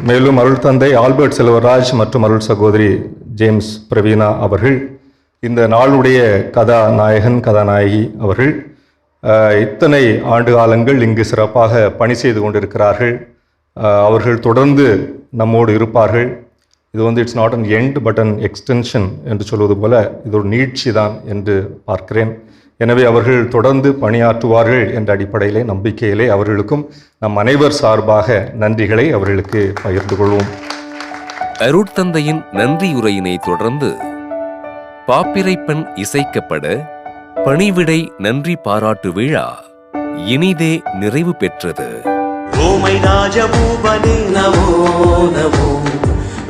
மேலும் அருள் தந்தை ஆல்பர்ட் செல்வராஜ் மற்றும் அருள் சகோதரி ஜேம்ஸ் பிரவீனா அவர்கள் இந்த நாளுடைய கதாநாயகன் கதாநாயகி அவர்கள் இத்தனை ஆண்டு காலங்கள் இங்கு சிறப்பாக பணி செய்து கொண்டிருக்கிறார்கள். அவர்கள் தொடர்ந்து நம்மோடு இருப்பார்கள். இது it's not an end but an extension என்று சொல்வது போல இது ஒரு நீட்சி தான் என்று பார்க்கிறேன். எனவே அவர்கள் தொடர்ந்து பணியாற்றுவார்கள் என்ற அடிப்படையிலே நம்பிக்கையிலே அவர்களுக்கும் நம் அனைவர் சார்பாக நன்றிகளை அவர்களுக்கு பகிர்ந்து கொள்வோம். அருட்தந்தையின் நன்றியுரையினை தொடர்ந்து பாப்பிரைப்பெண் இசைக்கப்பட பணிவிடை நன்றி பாராட்டு விழா இனிதே நிறைவு பெற்றது. ரோமை ராஜபூபனே நமோ நமோ,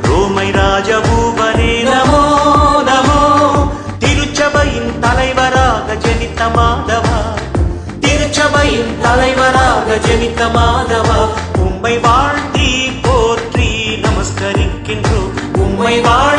ரோமை ராஜபூபனே நமோ நமோ, திருச்சபையின் தலைவராக ஜெனித்த மாதவா, திருச்சபையின் தலைவராக ஜெனித்த மாதவா, உம்மை வாழ்த்தி போற்றி நமஸ்கரிக்கின்றோம், உம்மை வாழ்